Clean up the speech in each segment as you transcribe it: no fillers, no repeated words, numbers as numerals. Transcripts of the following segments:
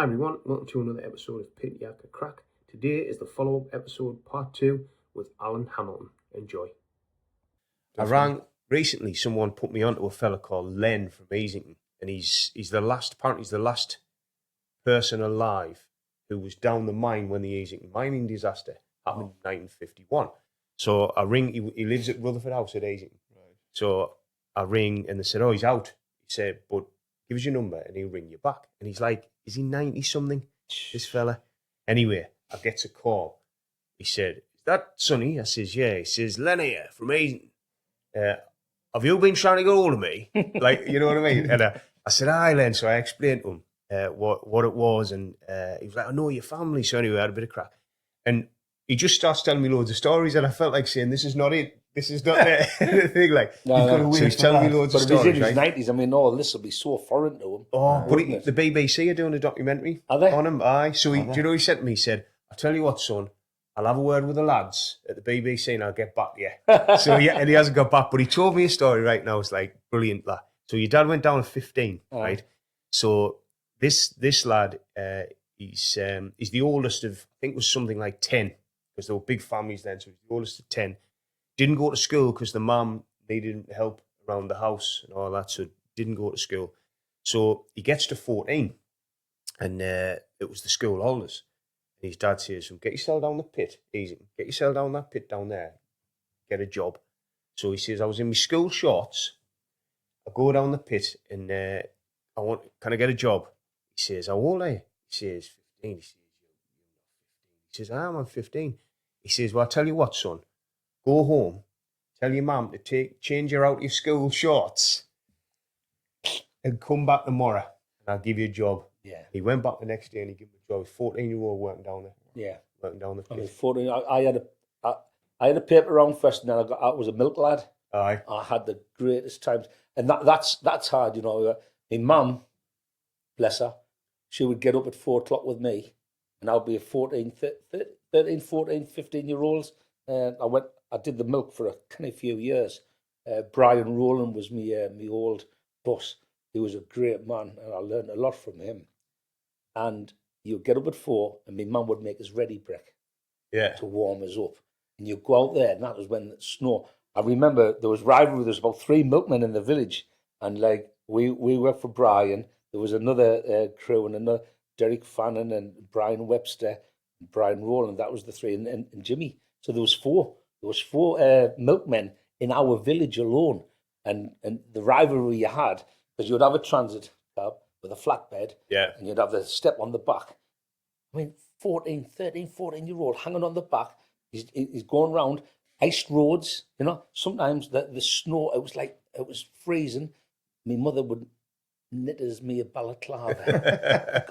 Hi everyone, welcome to another episode of Pt2 Crack. Today is the follow-up episode, part 2, with Alan Hamilton. Enjoy. I rang recently. Someone put me onto a fella called Len from Easington, and he's the last person alive who was down the mine when the Easington mining disaster happened in 1951. So I ring. He lives at Rutherford House at Easington. Right. So I ring, and they said, "Oh, he's out." He said, "But give us your number, and he'll ring you back." And he's like, "Is he 90 something? This fella?" Anyway, I get a call. He said, "Is that Sonny?" I says, "Yeah." He says, "Lenny here from Easington. Have you been trying to get hold of me?" Like, you know what I mean? And I said, "Hi, Len." So I explained to him what it was, and he was like, "I know your family." So anyway, I had a bit of crack, and he just starts telling me loads of stories, and I felt like saying, "This is not it. This is not the thing." Like, so he's telling me loads of stories. But if he's in his 90s, I mean, all this will be so foreign to him. Oh, but the BBC are doing a documentary on him. Aye. So do you know, he said to me, he said, "I'll tell you what, son, I'll have a word with the lads at the BBC and I'll get back to you." So yeah, and he hasn't got back, but he told me a story right now. It's like brilliant. Lad. So your dad went down at 15, right? So this lad, he's the oldest of, I think it was something like 10, because there were big families then. So he's the oldest of 10. Didn't go to school because the mum needed help around the house and all that, so didn't go to school. So he gets to 14, and it was the school holidays. And his dad says to him, "Get yourself down the pit, easy. Get yourself down that pit down there. Get a job." So he says, "I was in my school shorts. I go down the pit and can I get a job?" He says, "How old are you?" He says, 15. He says, "I'm 15. He says, "Well, I'll tell you what, son. Go home, tell your mum to change you out your school shorts and come back tomorrow and I'll give you a job." Yeah. He went back the next day and he gave him a job. 14-year-old working down there. Yeah. Working down the pit. I mean, 14, I had a paper round first, and then I was a milk lad. Aye. I had the greatest times. And that's hard, you know. My mum, bless her, she would get up at 4 o'clock with me, and I'll be a 13, 14, 15-year-olds. I did the milk for a kind of few years. Brian Rowland was me old boss. He was a great man, and I learned a lot from him. And you'd get up at 4, and my mum would make us ready brick to warm us up. And you'd go out there, and that was when the snow. I remember there was rivalry. There was about 3 milkmen in the village, and like we worked for Brian. There was another crew, and another Derek Fannin and Brian Webster, and Brian Rowland. That was the 3, and Jimmy. So there was 4. There was 4 milkmen in our village alone, and the rivalry you had, because you'd have a transit cab with a flatbed, and you'd have the step on the back. I mean, 14-year-old hanging on the back. He's going round iced roads. You know, sometimes the snow, it was freezing. My mother would knit as me a balaclava.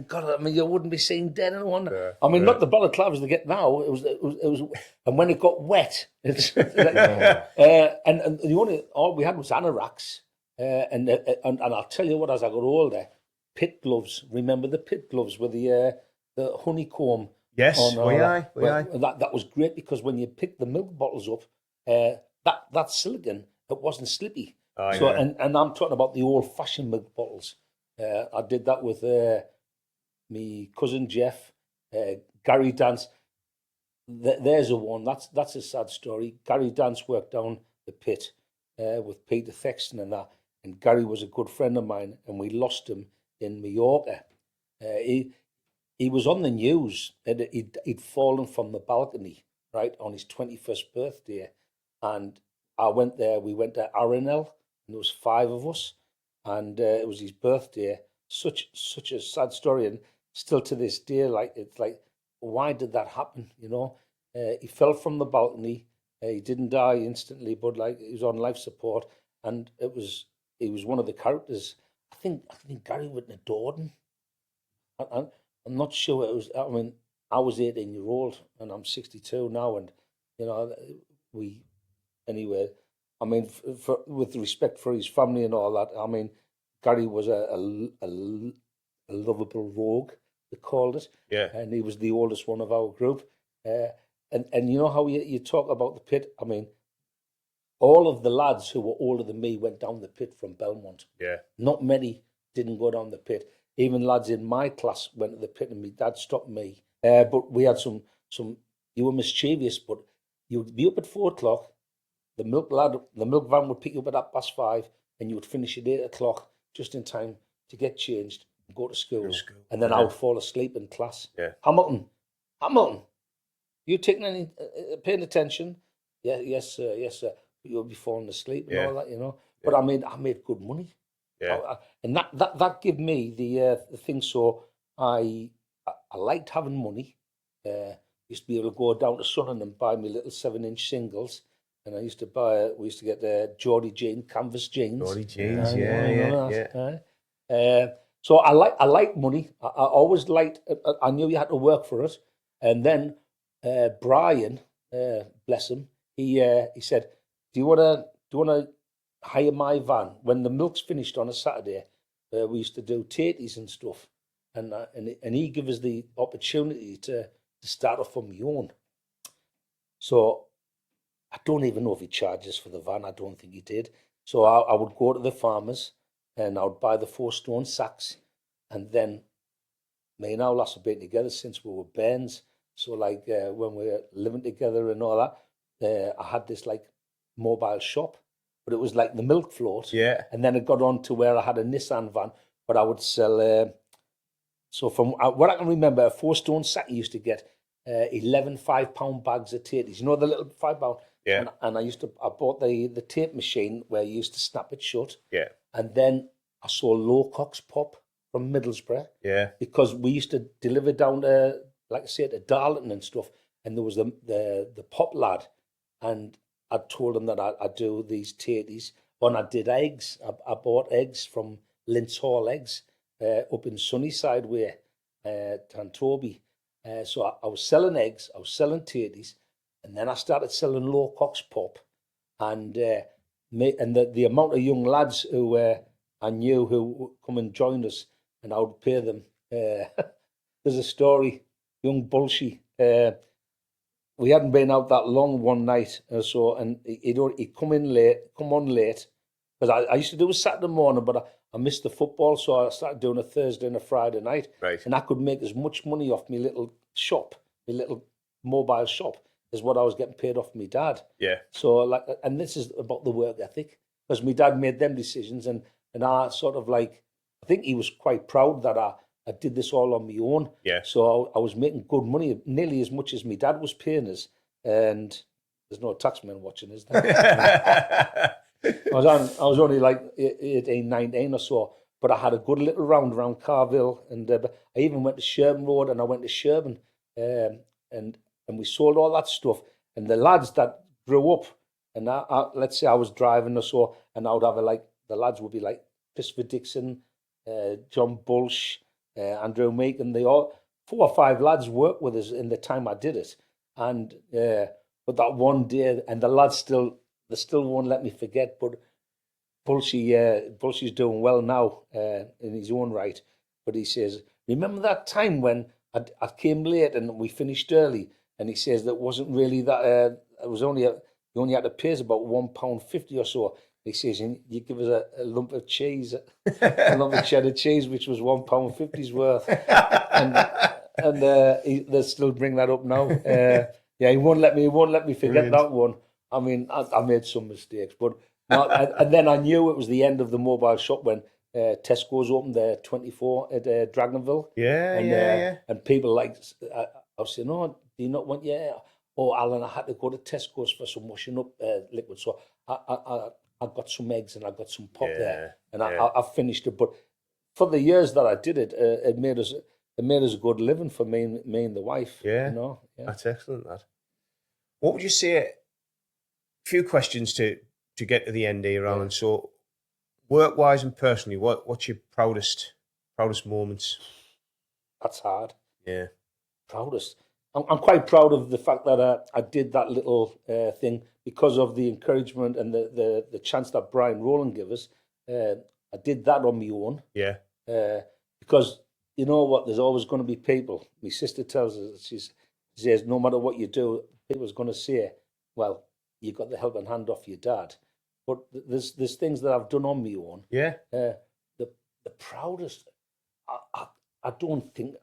God, I mean, you wouldn't be seeing dead anyone. I mean, not the balaclavas they get now. It was, and when it got wet, it's and all we had was anoraks. And I'll tell you what, as I got older, pit gloves. Remember the pit gloves with the honeycomb? Yes, that was great, because when you pick the milk bottles up, that silicon, it wasn't slippy. And I'm talking about the old-fashioned milk bottles. I did that with me cousin Jeff, Gary Dance. There's a one. That's a sad story. Gary Dance worked down the pit with Pt2 and that. And Gary was a good friend of mine, and we lost him in Mallorca. He was on the news, and he'd fallen from the balcony, right, on his 21st birthday. And I went there, we went to Arenel, and there was 5 of us, and it was his birthday. Such a sad story, and still to this day, like, it's like, why did that happen, you know? He fell from the balcony. He didn't die instantly, but like, he was on life support, and he was one of the characters. I think Gary would have adored him. I'm not sure it was. I mean, I was 18-year-old, and I'm 62 now, and you know, anyway. I mean, with respect for his family and all that, I mean, Gary was a lovable rogue, they called it. Yeah. And he was the oldest one of our group. And you know how you talk about the pit? I mean, all of the lads who were older than me went down the pit from Belmont. Yeah. Not many didn't go down the pit. even lads in my class went to the pit and my dad stopped me. But we had some, you were mischievous, but you would be up at 4 o'clock. The milk van would pick you up at 5:30, and you would finish at 8 o'clock just in time to get changed and go to school. And then I would fall asleep in class. Yeah. Hamilton, you taking any, paying attention? Yeah, yes, sir, yes, sir. You'll be falling asleep and all that, you know. But I made good money. Yeah. And that gave me the thing. So I liked having money. Used to be able to go down to Sunderland and buy me little 7-inch singles. And we used to get Geordie jean, canvas jeans. Geordie jeans, So I like money. I always liked. I knew you had to work for it. And then Brian, bless him, he said, "Do you want to hire my van when the milk's finished on a Saturday?" We used to do taties and stuff, and he gave us the opportunity to start off on my own. So I don't even know if he charges for the van. I don't think he did. So I would go to the farmers and I would buy the 4-stone sacks. And then me and our lass have been together since we were bairns. So like when we were living together and all that, I had this like mobile shop, but it was like the milk float. Yeah. And then it got on to where I had a Nissan van, but I would sell. So from what I can remember, a 4-stone sack you used to get 11 5-pound bags of taties. You know the little 5-pound. Yeah. And I bought the tape machine where you used to snap it shut. Yeah. And then I saw Lowcock's pop from Middlesbrough. Yeah. Because we used to deliver down to, like I said, to Darlington and stuff. And there was the pop lad, and I told him that I'd do these taties. And I did eggs. I bought eggs from Lintz Hall Eggs up in Sunnyside way, Tantobi. So I was selling eggs, I was selling taties, and then I started selling Lowcock's pop. And the amount of young lads who I knew who would come and join us, and I would pay them. There's a story, young Bulshy. We hadn't been out that long one night or so, and he'd come on late, because I used to do a Saturday morning, but I missed the football, so I started doing a Thursday and a Friday night. Right. And I could make as much money off my little shop, my little mobile shop, as what I was getting paid off my dad. Yeah. So and this is about the work ethic, because my dad made them decisions, and I sort of I think he was quite proud that I did this all on my own. Yeah. So I was making good money, nearly as much as my dad was paying us. And there's no taxman watching, is there? I was only like 18, 19 or so, but I had a good little round around Carville, and I even went to Sherburn Road, and I went to Sherburn, and we sold all that stuff. And the lads that grew up, and let's say I was driving or so, and I would have the lads would be like Christopher Dixon, John Bulsh, Andrew Meakin. They all 4 or 5 lads worked with us in the time I did it, and but that one day, and the lads they still won't let me forget. But Bulshy's doing well now in his own right. But he says, "Remember that time when I came late and we finished early?" And he says that wasn't really that. It was only you only had to pay us about £1.50 or so. He says, and you give us a lump of cheese, a lump of cheddar cheese, which was £1.50's worth, and they still bring that up now. He won't let me forget that one. I mean, I made some mistakes, but no, and then I knew it was the end of the mobile shop when Tesco's opened their 24 at Dragonville. Yeah. And people I was saying, "Oh, do you not want Oh, Alan, I had to go to Tesco's for some washing up liquid, so I got some eggs and I got some pop there, and I finished it. But for the years that I did it, it made us a good living for me and the wife. Yeah, you know? That's excellent. That. What would you say? A few questions to get to the end here, Alan. So, work-wise and personally, what's your proudest moments? That's hard. Yeah, proudest. I'm quite proud of the fact that I did that little thing because of the encouragement and the chance that Brian Rowland gave us. I did that on my own. Yeah. Because you know what? There's always going to be people. My sister tells us, she says, no matter what you do, people's going to say, well, you got the helping hand off your dad. But there's things that I've done on my own. Yeah. The proudest. I don't think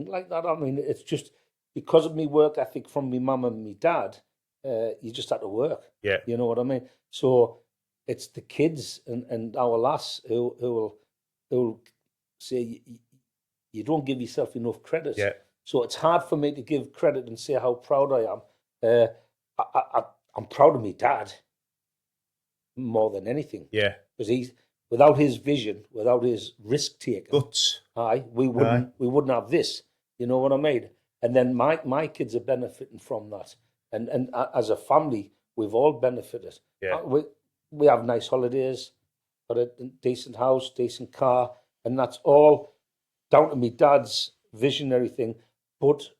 like that. I mean, it's just because of me work ethic from me mum and me dad. You just had to work. Yeah. You know what I mean? So it's the kids and our lass who will say you don't give yourself enough credit. Yeah. So it's hard for me to give credit and say how proud I am. I'm proud of me dad more than anything. Yeah. Because he's without his vision, without his risk taking, Guts. we wouldn't have this. You know what I mean? And then my kids are benefiting from that, and as a family, we've all benefited. Yeah. We have nice holidays, got a decent house, decent car, and that's all down to me dad's visionary thing. But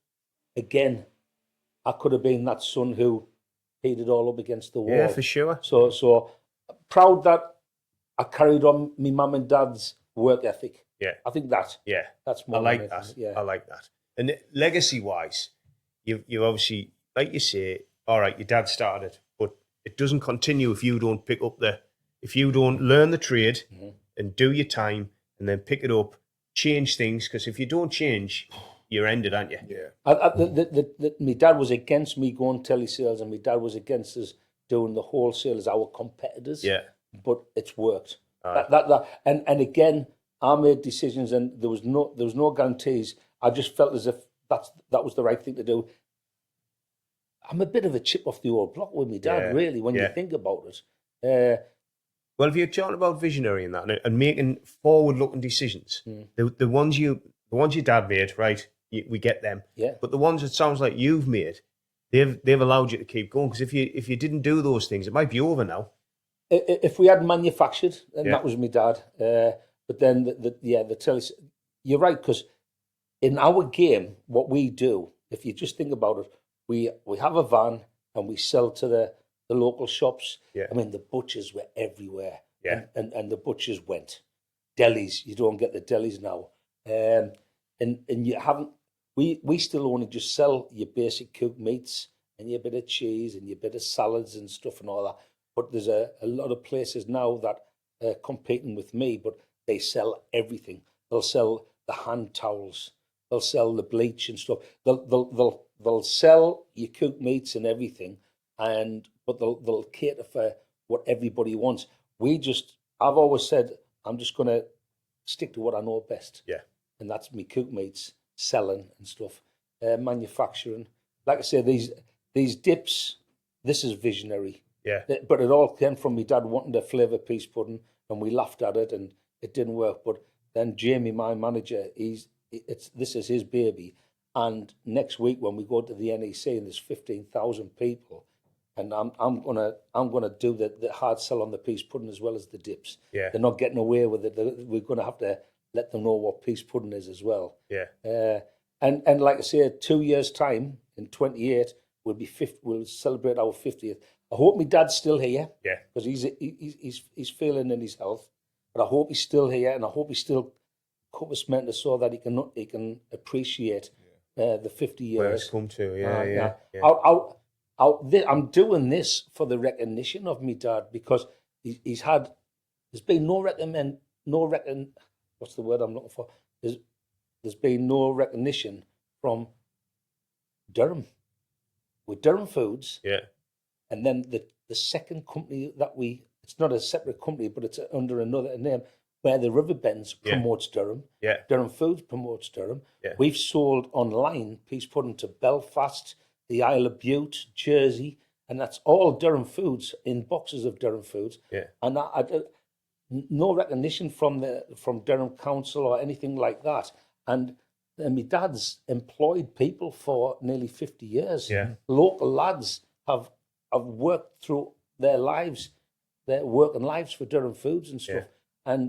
again, I could have been that son who heated all up against the wall. Yeah, for sure. So proud that I carried on my mum and dad's work ethic. Yeah. I think that's more. I like that. Yeah. I like that. And legacy wise, you obviously, like you say, all right, your dad started it, but it doesn't continue if you don't if you don't learn the trade and do your time and then pick it up, change things. Because if you don't change, you're ended, aren't you? Yeah. My dad was against me going telesales, and my dad was against us doing the wholesale as our competitors. Yeah. But it's worked. And again, I made decisions, and there was no guarantees. I just felt as if that was the right thing to do. I'm a bit of a chip off the old block with my dad, really, when you think about it. Well, if you're talking about visionary and that, and making forward-looking decisions, the ones your dad made, right? We get them. Yeah. But the ones it sounds like you've made, they've allowed you to keep going. Because if you didn't do those things, it might be over now. If we had manufactured, and that was my dad. But then the telly. You're right, because in our game, what we do, if you just think about it, we have a van and we sell to the local shops. Yeah. I mean, the butchers were everywhere. Yeah. And the butchers went. Delis, you don't get the delis now. And you haven't. We still only just sell your basic cooked meats and your bit of cheese and your bit of salads and stuff and all that. But there's a lot of places now that are competing with me, but they sell everything. They'll sell the hand towels. They'll sell the bleach and stuff. They'll sell your cooked meats and everything, but they'll cater for what everybody wants. I've always said, I'm just going to stick to what I know best. Yeah. And that's me cooked meats, selling and stuff, manufacturing. Like I say, these dips, this is visionary. Yeah. But it all came from me dad wanting to flavour peas pudding, and we laughed at it, and it didn't work. But then Jamie, my manager, this is his baby. And next week when we go to the NEC and there's 15,000 people, and I'm gonna do the hard sell on the peas pudding as well as the dips. Yeah. They're not getting away with it. We're gonna have to let them know what peas pudding is as well. Yeah. And like I say, 2 years time in 28 we'll celebrate our 50th. I hope my dad's still here. Yeah. Because he's failing in his health, but I hope he's still here, and I hope he's still covers mentor so that he can appreciate the 50 years. Where it's come to, yeah. I'm doing this for the recognition of me dad, because there's been what's the word I'm looking for? There's been no recognition from Durham. With Durham Foods. Yeah. And then the second company it's not a separate company, but it's under another name, where the Riverbends promotes Durham. Yeah. Durham Foods promotes Durham. Yeah. We've sold online peas pudding to Belfast, the Isle of Bute, Jersey, and that's all Durham Foods in boxes of Durham Foods. Yeah. And no recognition from Durham Council or anything like that. And my dad's employed people for nearly 50 years. Yeah. Local lads have worked through their working lives for Durham Foods and stuff. Yeah.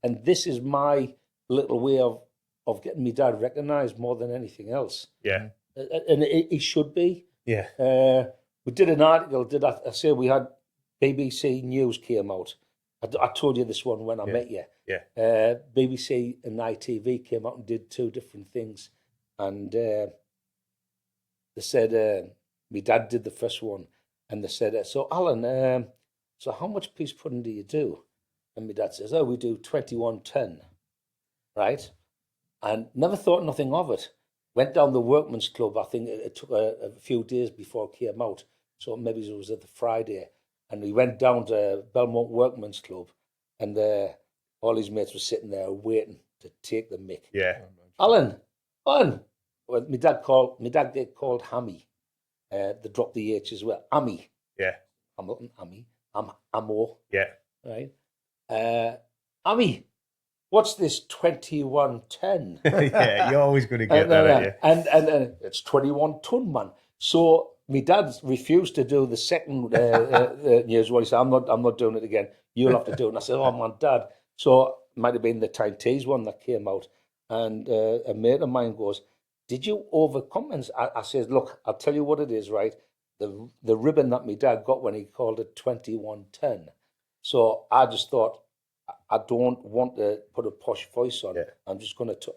And this is my little way of getting my dad recognised more than anything else. Yeah. And he should be. Yeah. We did an article, I say we had BBC News came out. I told you this one when I met you. Yeah. BBC and ITV came out and did two different things. And they said, my dad did the first one. And they said, so Alan, so how much peas pudding do you do? And my dad says, we do 2110. right? And never thought nothing of it. Went down the Workman's Club. I think it took a few days before it came out. So maybe it was at the Friday. And we went down to Belmont Workman's Club. And all his mates were sitting there waiting to take the mick. Yeah. Alan. Well, my dad did called Hammy. They dropped the H as well. Ammy. Yeah. I'm not an Ammy. I'm Amo. Yeah. Right? Ammy, what's this 2110? Yeah, you're always going to get that, aren't you? And it's 21 ton, man. So my dad refused to do the second year's one. He said, I'm not doing it again. You'll have to do it. And I said, oh, man, Dad. So it might have been the Time Tees one that came out. And a mate of mine goes, did you overcome? And I said, look, I'll tell you what it is, right? The ribbon that my dad got when he called it 2110. So I just thought, I don't want to put a posh voice on. Yeah. I'm just going to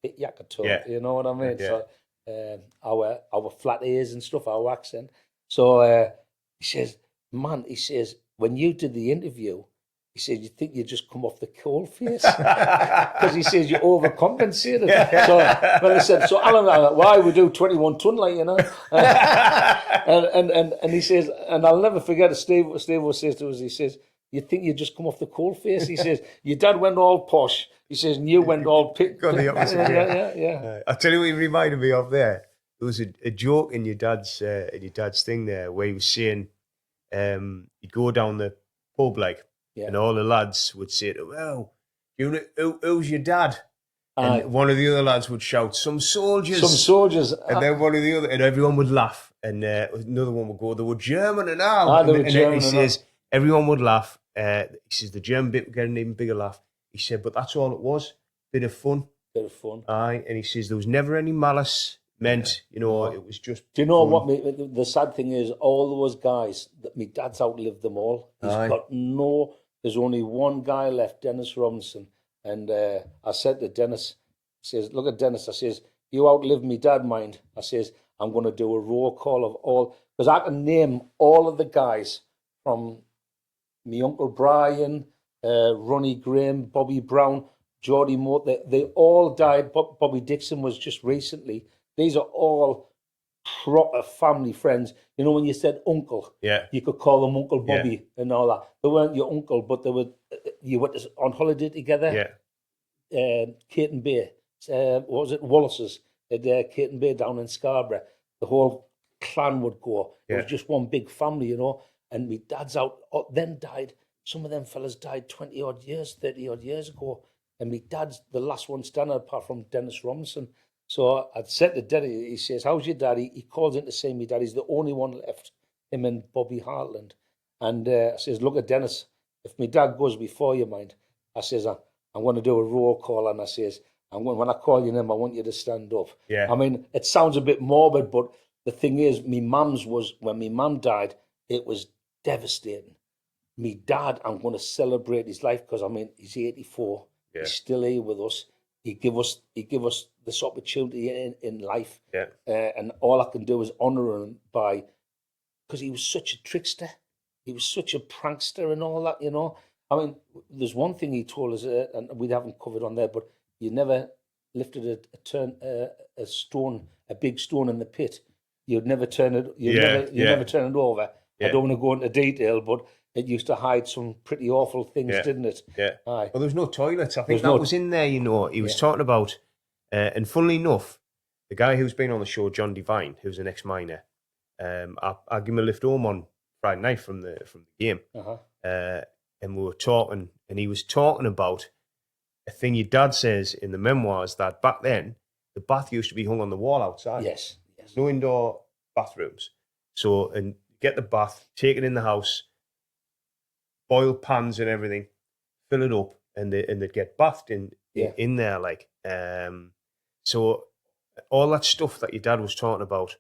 hit Yakato. Yeah. You know what I mean? Yeah. So our flat ears and stuff, our accent. So he says, man, when you did the interview, he said, you think you just come off the coal face? Because he says you overcompensated. So, well, I said, so Alan, why we do 21 ton, like, you know? And he says, and I'll never forget, Steve will say to us, he says, you think you just come off the coal face? He says, your dad went all posh. He says, and you went all Got the opposite. Yeah. I'll tell you what he reminded me of there. There was a joke in your dad's thing there where he was saying he'd go down the pub like, and all the lads would say to him, well, who's your dad? And one of the other lads would shout, some soldiers. And then one of the other, and everyone would laugh. And another one would go, they were German and all. And then he says, everyone would laugh. He says, the German bit would get an even bigger laugh. He said, but that's all it was. Bit of fun. Aye. And he says, there was never any malice meant, it was just. Do you know fun. What the sad thing is? All those guys, my dad's outlived them all. He's got there's only one guy left, Dennis Robinson. And I said to Dennis, I says, look at Dennis, I says, you outlived me dad, mind. I says, I'm going to do a roll call of all, because I can name all of the guys from me Uncle Brian, Ronnie Graham, Bobby Brown, Geordie Moore. They all died. Bobby Dixon was just recently. These are all proper family friends. You know, when you said uncle, you could call them Uncle Bobby and all that. They weren't your uncle, but you went on holiday together. Kate and Bay, what was it, Wallace's at Kate and Bay down in Scarborough. The whole clan would go. It was just one big family, And my dad's then died. Some of them fellas died 20 odd years, 30 odd years ago. And my dad's the last one standing apart from Dennis Robinson. So I'd said to Daddy, he says, how's your dad? He calls in to say my dad, he's the only one left, him and Bobby Hartland. And I says, look at Dennis, if my dad goes before you, mind, I says, I'm going to do a roll call. And I says, when I call your name, I want you to stand up. Yeah. I mean, it sounds a bit morbid, but the thing is, when my mum died, it was devastating. Me dad, I'm going to celebrate his life because, he's 84. Yeah. He's still here with us. He give us this opportunity in life, and all I can do is honour him because he was such a trickster, he was such a prankster, and all that. There's one thing he told us, and we haven't covered on there, but you never lifted a stone, a big stone in the pit. You'd never turn it. Never turn it over. Yeah. I don't want to go into detail, but it used to hide some pretty awful things, didn't it? Yeah. Aye. Well, there was no toilets. I think was in there, He was talking about, and funnily enough, the guy who's been on the show, John Devine, who's an ex-miner, I gave him a lift home on Friday night from the game. And we were talking, and he was talking about a thing your dad says in the memoirs that back then, the bath used to be hung on the wall outside. Yes. No indoor bathrooms. So, and get the bath, take it in the house, boil pans and everything, fill it up, and they'd get bathed in there, like. So all that stuff that your dad was talking about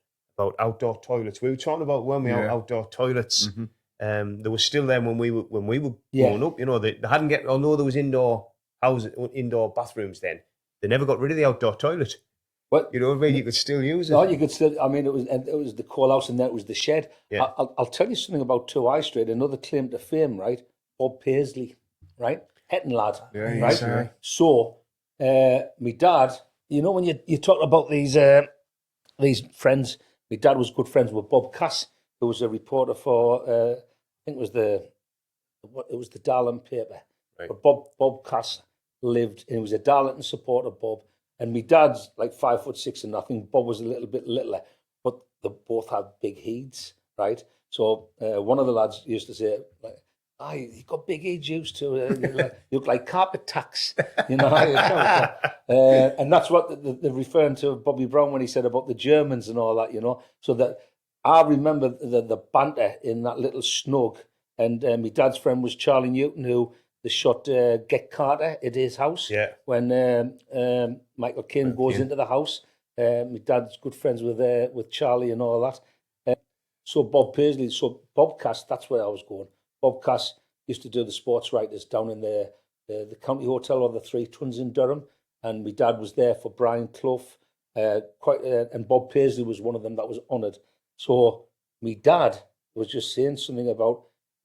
outdoor toilets, we were talking about when we outdoor toilets. Mm-hmm. They were still there when we were growing up. They hadn't get, although there was indoor bathrooms then, they never got rid of the outdoor toilet. What? You could still use it. No, you could still. It was the call house, and then it was the shed. Yeah. I'll tell you something about 2 High Street. Another claim to fame, right? Bob Paisley, right? Hetton lad, right? So My dad, you know, when you talk about these friends, my dad was good friends with Bob Cass, who was a reporter for, I think it was the Darlington paper. Right. But Bob Cass lived, and he was a Darlington supporter, Bob. And my dad's like 5'6", and I think Bob was a little bit littler, but they both had big heads, right? So one of the lads used to say, like, you got big heads used to. You look like carpet tacks, you know. And that's what they're referring to Bobby Brown when he said about the Germans and all that, you know. So that I remember the banter in that little snug. And my dad's friend was Charlie Newton, who they shot Get Carter at his house. Yeah. When Michael Caine goes into the house. My dad's good friends with Charlie and all that. So Bob Cass, that's where I was going. Bob Cass used to do the sports writers down in the County Hotel or the Three Tons in Durham, and my dad was there for Brian Clough. And Bob Paisley was one of them that was honoured. So my dad was just saying something about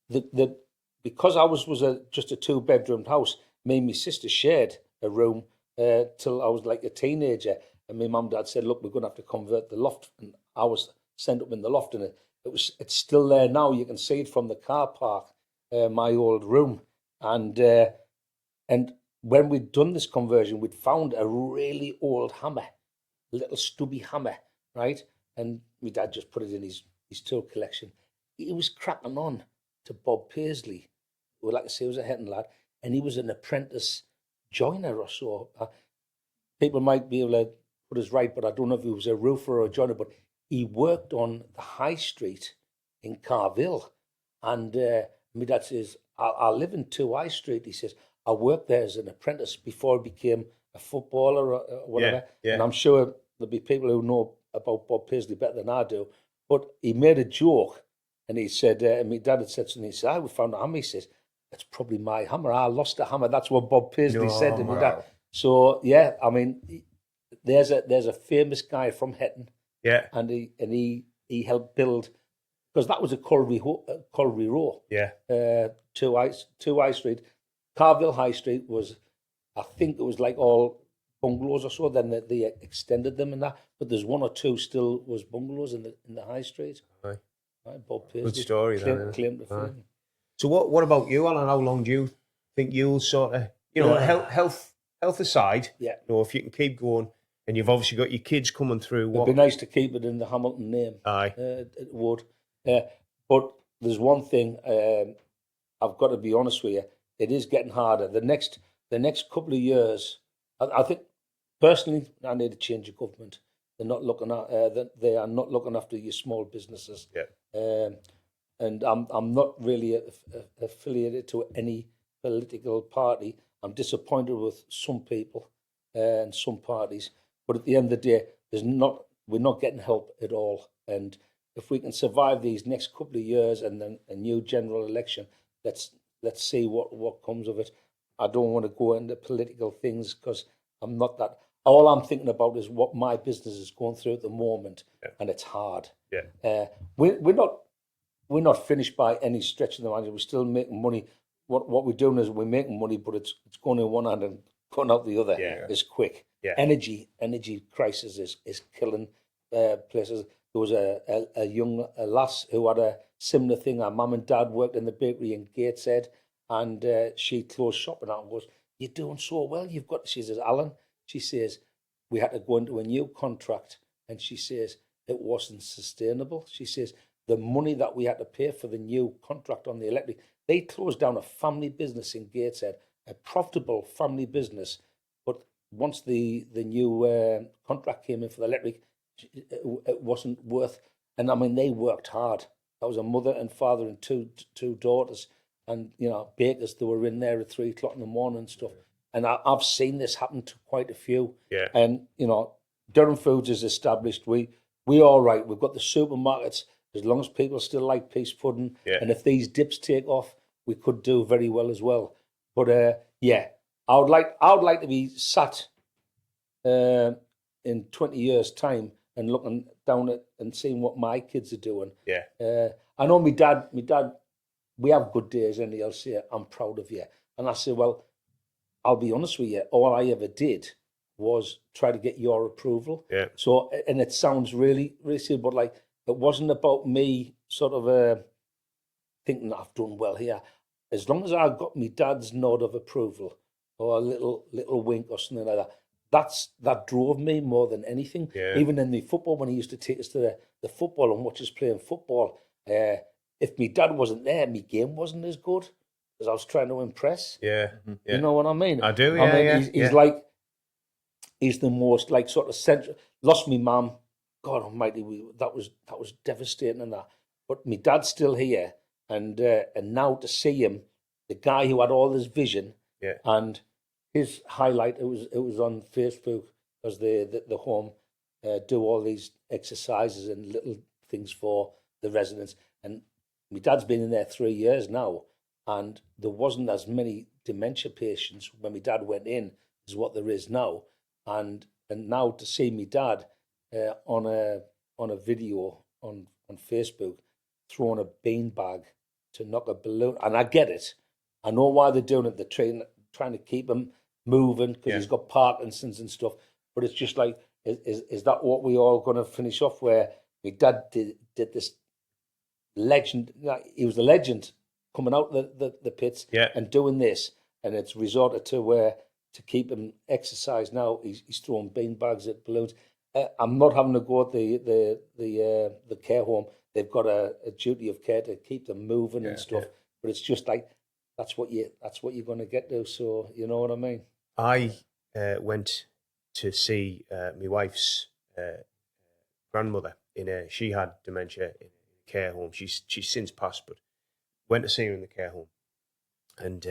the because I was just a 2-bedroom house. Me and my sister shared a room till I was like a teenager, and my mum and dad said, "Look, we're going to have to convert the loft," and I was sent up in the loft, and it's still there now. You can see it from the car park, my old room, and when we'd done this conversion, we'd found a really old hammer, a little stubby hammer, right? And my dad just put it in his tool collection. He was cracking on to Bob Paisley, who, like I say, was a Hetton lad, and he was an apprentice joiner or so. People might be able to put us right, but I don't know if he was a roofer or a joiner, but he worked on the high street in Carville. And my dad says, I live in 2 High Street. He says, I worked there as an apprentice before I became a footballer or whatever. Yeah. And I'm sure there'll be people who know about Bob Paisley better than I do. But he made a joke, and he said, and my dad had said something. He said, we found a hammer. He says, it's probably my hammer. I lost a hammer. That's what Bob Paisley said to me. Dad. So, yeah, I mean, there's a famous guy from Hetton. Yeah. And he helped build, because that was a Colliery Row. Yeah. 2 High Street. Carville High Street was, I think it was like all bungalows or so. Then they extended them and that. But there's 1 or 2 still was bungalows in the High Street. Right. Bob Paisley. Good story. Claimed to fame. So what about you, Alan? How long do you think you'll sort of, health aside, you know, if you can keep going, and you've obviously got your kids coming through. It'd be nice to keep it in the Hamilton name. Aye. It would. But there's one thing, I've got to be honest with you, it is getting harder. The next couple of years, I think, personally, I need a change of government. They're not looking at, they are not looking after your small businesses. Yeah. And I'm not really affiliated to any political party. I'm disappointed with some people and some parties, but at the end of the day, we're not getting help at all. And if we can survive these next couple of years and then a new general election, let's see what comes of it. I don't want to go into political things because I'm not that. All I'm thinking about is what my business is going through at the moment, and it's hard. Yeah. We're not finished by any stretch of the mind. We're still making money. What we're doing is we're making money, but it's going in one hand and going out the other. Is quick. Yeah. Energy crisis is killing places. There was a young lass who had a similar thing. Her mum and dad worked in the bakery in Gateshead, and she closed shop and goes, "You're doing so well. You've got." She says, "Alan," she says, "we had to go into a new contract," and she says it wasn't sustainable. She says the money that we had to pay for the new contract on the electric, they closed down a family business in Gateshead, a profitable family business. But once the new contract came in for the electric, it wasn't worth. And I mean, they worked hard. That was a mother and father and two daughters, and bakers. They were in there at 3 o'clock in the morning and stuff. And I've seen this happen to quite a few. Yeah. And Durham Foods is established. We all right. We've got the supermarkets. As long as people still like peas pudding, and if these dips take off, we could do very well as well. But I would like to be sat in 20 years' time and looking down at and seeing what my kids are doing. Yeah. I know my dad. We have good days, and he'll say, "I'm proud of you," and I say, "Well, I'll be honest with you, all I ever did was try to get your approval. Yeah. So, and it sounds really, really silly, but like, it wasn't about me sort of thinking I've done well here. As long as I got my dad's nod of approval or a little wink or something like that, that drove me more than anything. Yeah. Even in the football, when he used to take us to the football and watch us playing football, if my dad wasn't there, my game wasn't as good because I was trying to impress. Yeah. Yeah. You know what I mean? I do, I mean, yeah. He's like, he's the most like sort of central. Lost me mum. God Almighty, that was devastating and that. But my dad's still here, and now to see him, the guy who had all this vision, Yeah. and his highlight, it was on Facebook because the home do all these exercises and little things for the residents. And my dad's been in there 3 years now, and there wasn't as many dementia patients when my dad went in as what there is now. And now to see me dad on a video on Facebook throwing a beanbag to knock a balloon, and I get it. I know why they're doing it. They're trying to keep him moving because he's got Parkinson's and stuff. But it's just like, is that what we all going to finish off? Where my dad did this legend? He was a legend coming out the pits and doing this, and it's resorted to where to keep him exercised. Now he's throwing beanbags at balloons. I'm not having to go at the care home. They've got a duty of care to keep them moving and stuff. Yeah. But it's just like that's what you're going to get to. So you know what I mean. I went to see my wife's grandmother she had dementia in a care home. She's since passed, but went to see her in the care home, and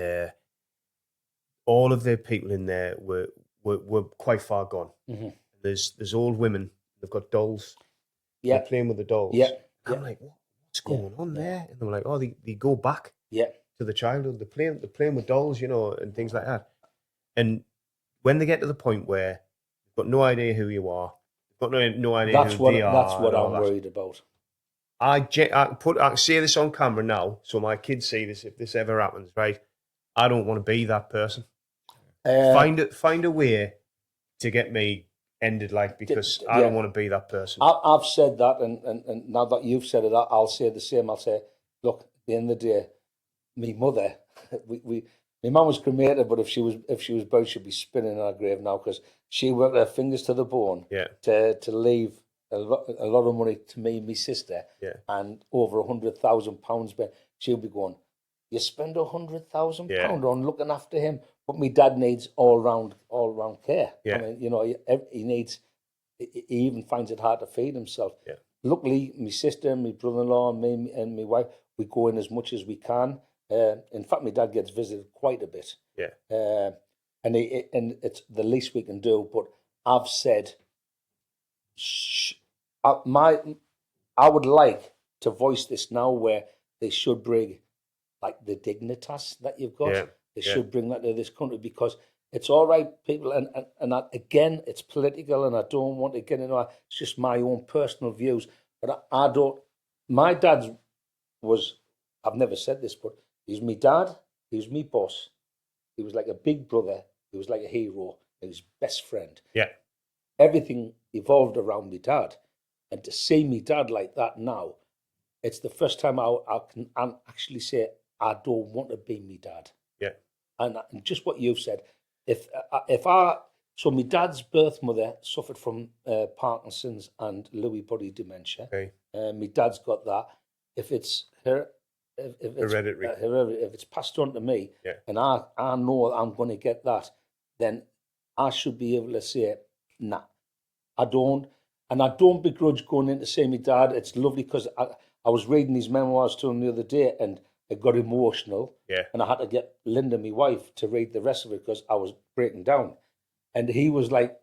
all of the people in there were quite far gone. Mm-hmm. There's old women. They've got dolls. Yeah, they're playing with the dolls. Yeah, I'm like, what's going on there? And they were like, oh, they go back. Yeah. To the childhood. They're playing with dolls, and things like that. And when they get to the point where they've got no idea who you are, they've got no idea who they are. That's what I'm worried about. I say this on camera now, so my kids see this if this ever happens, right? I don't want to be that person. Find a way to get me ended, because I don't want to be that person. I've said that, and now that you've said it, I'll say the same. I'll say, look, at the end of the day, my mother, my mum was cremated, but if she was buried, she'd be spinning in her grave now because she worked her fingers to the bone to leave a lot of money to me and my sister, and over £100,000. But she'll be going, you spend £100,000 on looking after him, but my dad needs all round care. Yeah. I mean, he even finds it hard to feed himself. Yeah. Luckily, my sister, my brother-in-law, and me and my wife, we go in as much as we can. In fact, my dad gets visited quite a bit. Yeah. And it's the least we can do. But I've said, I would like to voice this now, where they should bring like the dignitas that you've got. Yeah. They should bring that to this country, because it's all right, people, and again, it's political, and I don't want to get into it. It's just my own personal views. But I don't. My dad was. I've never said this, but he's my dad. He was my boss. He was like a big brother. He was like a hero. He was best friend. Yeah. Everything evolved around my dad, and to see me dad like that now, it's the first time I can actually say I don't want to be me dad. Yeah. And just what you've said, so my dad's birth mother suffered from Parkinson's and Lewy body dementia. Okay. My dad's got that. If it's hereditary, if it's passed on to me, and I know I'm going to get that, then I should be able to say, nah, I don't. And I don't begrudge going in to see my dad. It's lovely, because I was reading his memoirs to him the other day, and it got emotional. Yeah. And I had to get Linda, my wife, to read the rest of it because I was breaking down. And he was like,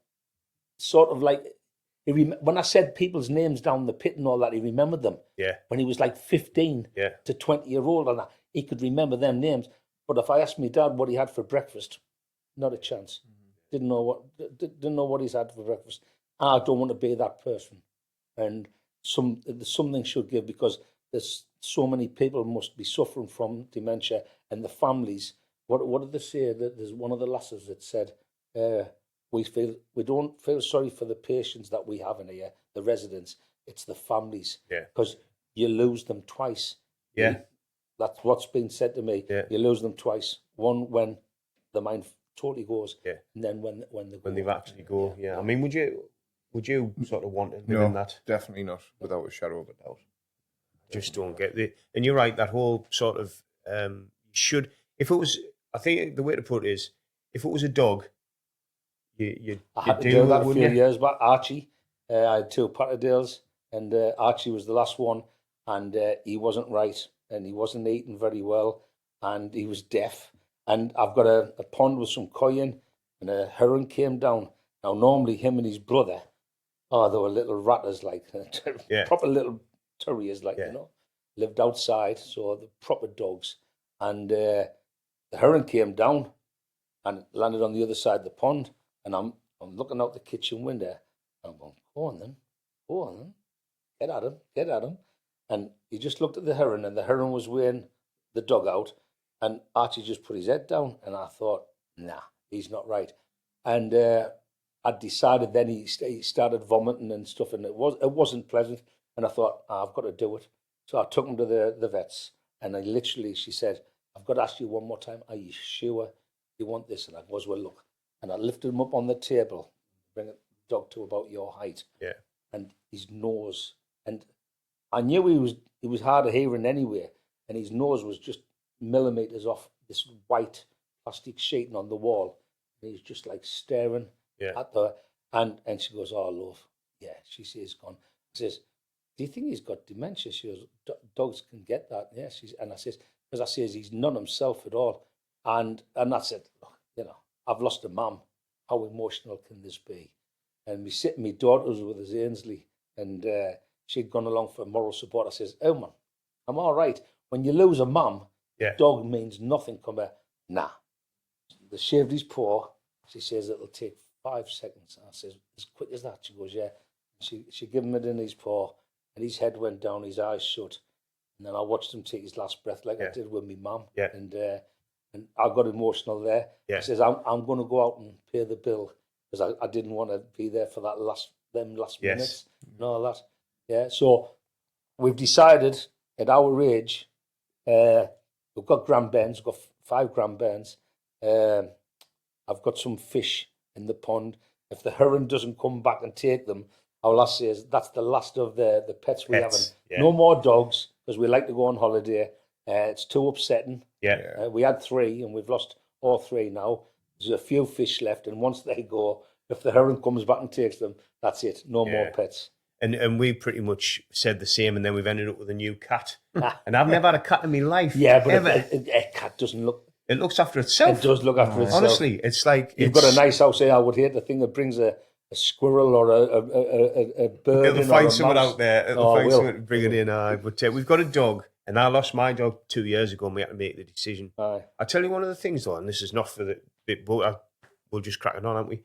sort of like, when I said people's names down the pit and all that, he remembered them. Yeah. When he was like 15 to 20-year-old, and he could remember them names. But if I asked my dad what he had for breakfast, not a chance. Mm-hmm. Didn't know what he's had for breakfast. I don't want to be that person. And something should give, because there's so many people must be suffering from dementia, and the families, what did they say? That there's one of the lasses that said, we don't feel sorry for the patients that we have in here, the residents. It's the families, because you lose them twice. Yeah, that's what's been said to me. Yeah. You lose them twice. One when the mind totally goes, and then when they've actually go. Yeah. I mean, would you sort of want to live in that? Definitely not, without a shadow of a doubt. Just don't get it. And you're right. That whole sort of should. If it was, I think the way to put it is, if it was a dog, you had to do that a few years back. Archie, I had 2 Patterdales, and Archie was the last one, and he wasn't right, and he wasn't eating very well, and he was deaf. And I've got a pond with some koi in, and a heron came down. Now, normally him and his brother, they were little ratters, like proper little terriers, like lived outside, so the proper dogs. And the heron came down and landed on the other side of the pond, and I'm looking out the kitchen window, and I'm going, go on then, get at him. And he just looked at the heron, and the heron was weighing the dog out, and Archie just put his head down, and I thought, nah, he's not right. And I decided then he started vomiting and stuff, and it wasn't pleasant, and I thought, I've got to do it. So I took him to the vets, and she said, I've got to ask you one more time, are you sure you want this? And I was, well, look. And I lifted him up on the table, bring the dog to about your height. Yeah. And his nose, and I knew he was hard of hearing anyway, and his nose was just millimeters off this white plastic sheeting on the wall. And he was just like staring at the, and she goes, oh, love. Yeah, she says, gone. I says, do you think he's got dementia? She goes, dogs can get that. Yeah, and I says, because I says, he's none himself at all. And I said, I've lost a mum. How emotional can this be? And my daughter was with us, Ainsley, and she'd gone along for moral support. I says, oh, man, I'm all right. When you lose a mum, dog means nothing. Come here. Nah. They shaved his paw. She says, it'll take 5 seconds. I says, as quick as that? She goes, yeah. She gave him it in his paw, and his head went down, his eyes shut. And then I watched him take his last breath like I did with my mum. Yeah. And I got emotional there. Yeah. He says, I'm going to go out and pay the bill, because I didn't want to be there for that last minutes and all that. Yeah. So we've decided at our age, we've got grandbairns, we've got 5 grandbairns. I've got some fish in the pond. If the heron doesn't come back and take them, our last say is that's the last of the pets we have. Yeah. No more dogs, because we like to go on holiday. It's too upsetting. Yeah. We had 3, and we've lost all 3 now. There's a few fish left, and once they go, if the heron comes back and takes them, that's it. No more pets. And we pretty much said the same, and then we've ended up with a new cat. And I've never had a cat in my life. Yeah, but a cat doesn't look... It looks after itself. It does look after itself. Honestly, it's like... You've got a nice house here. I would hate the thing that brings a squirrel or a bird. It'll find someone out there. It'll find someone to bring it in. But we've got a dog, and I lost my dog 2 years ago, and we had to make the decision. I'll tell you one of the things, though, and this is not for the bit, but we'll just crack it on, aren't we?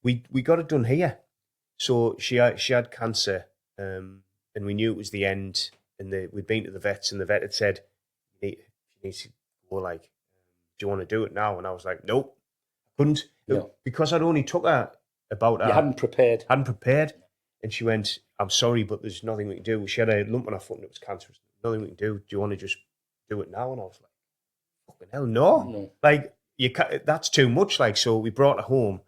We got it done here. So she had cancer, and we knew it was the end. And we'd been to the vets, and the vet had said, "She needs to go. Like, do you want to do it now?" And I was like, "Nope, I couldn't, because I'd only took her about." You hadn't prepared. And she went, "I'm sorry, but there's nothing we can do." She had a lump on her foot, and it was cancerous. Nothing we can do. Do you want to just do it now? And I was like, "Fucking hell, no!" Like, you can't, that's too much. Like, so we brought her home,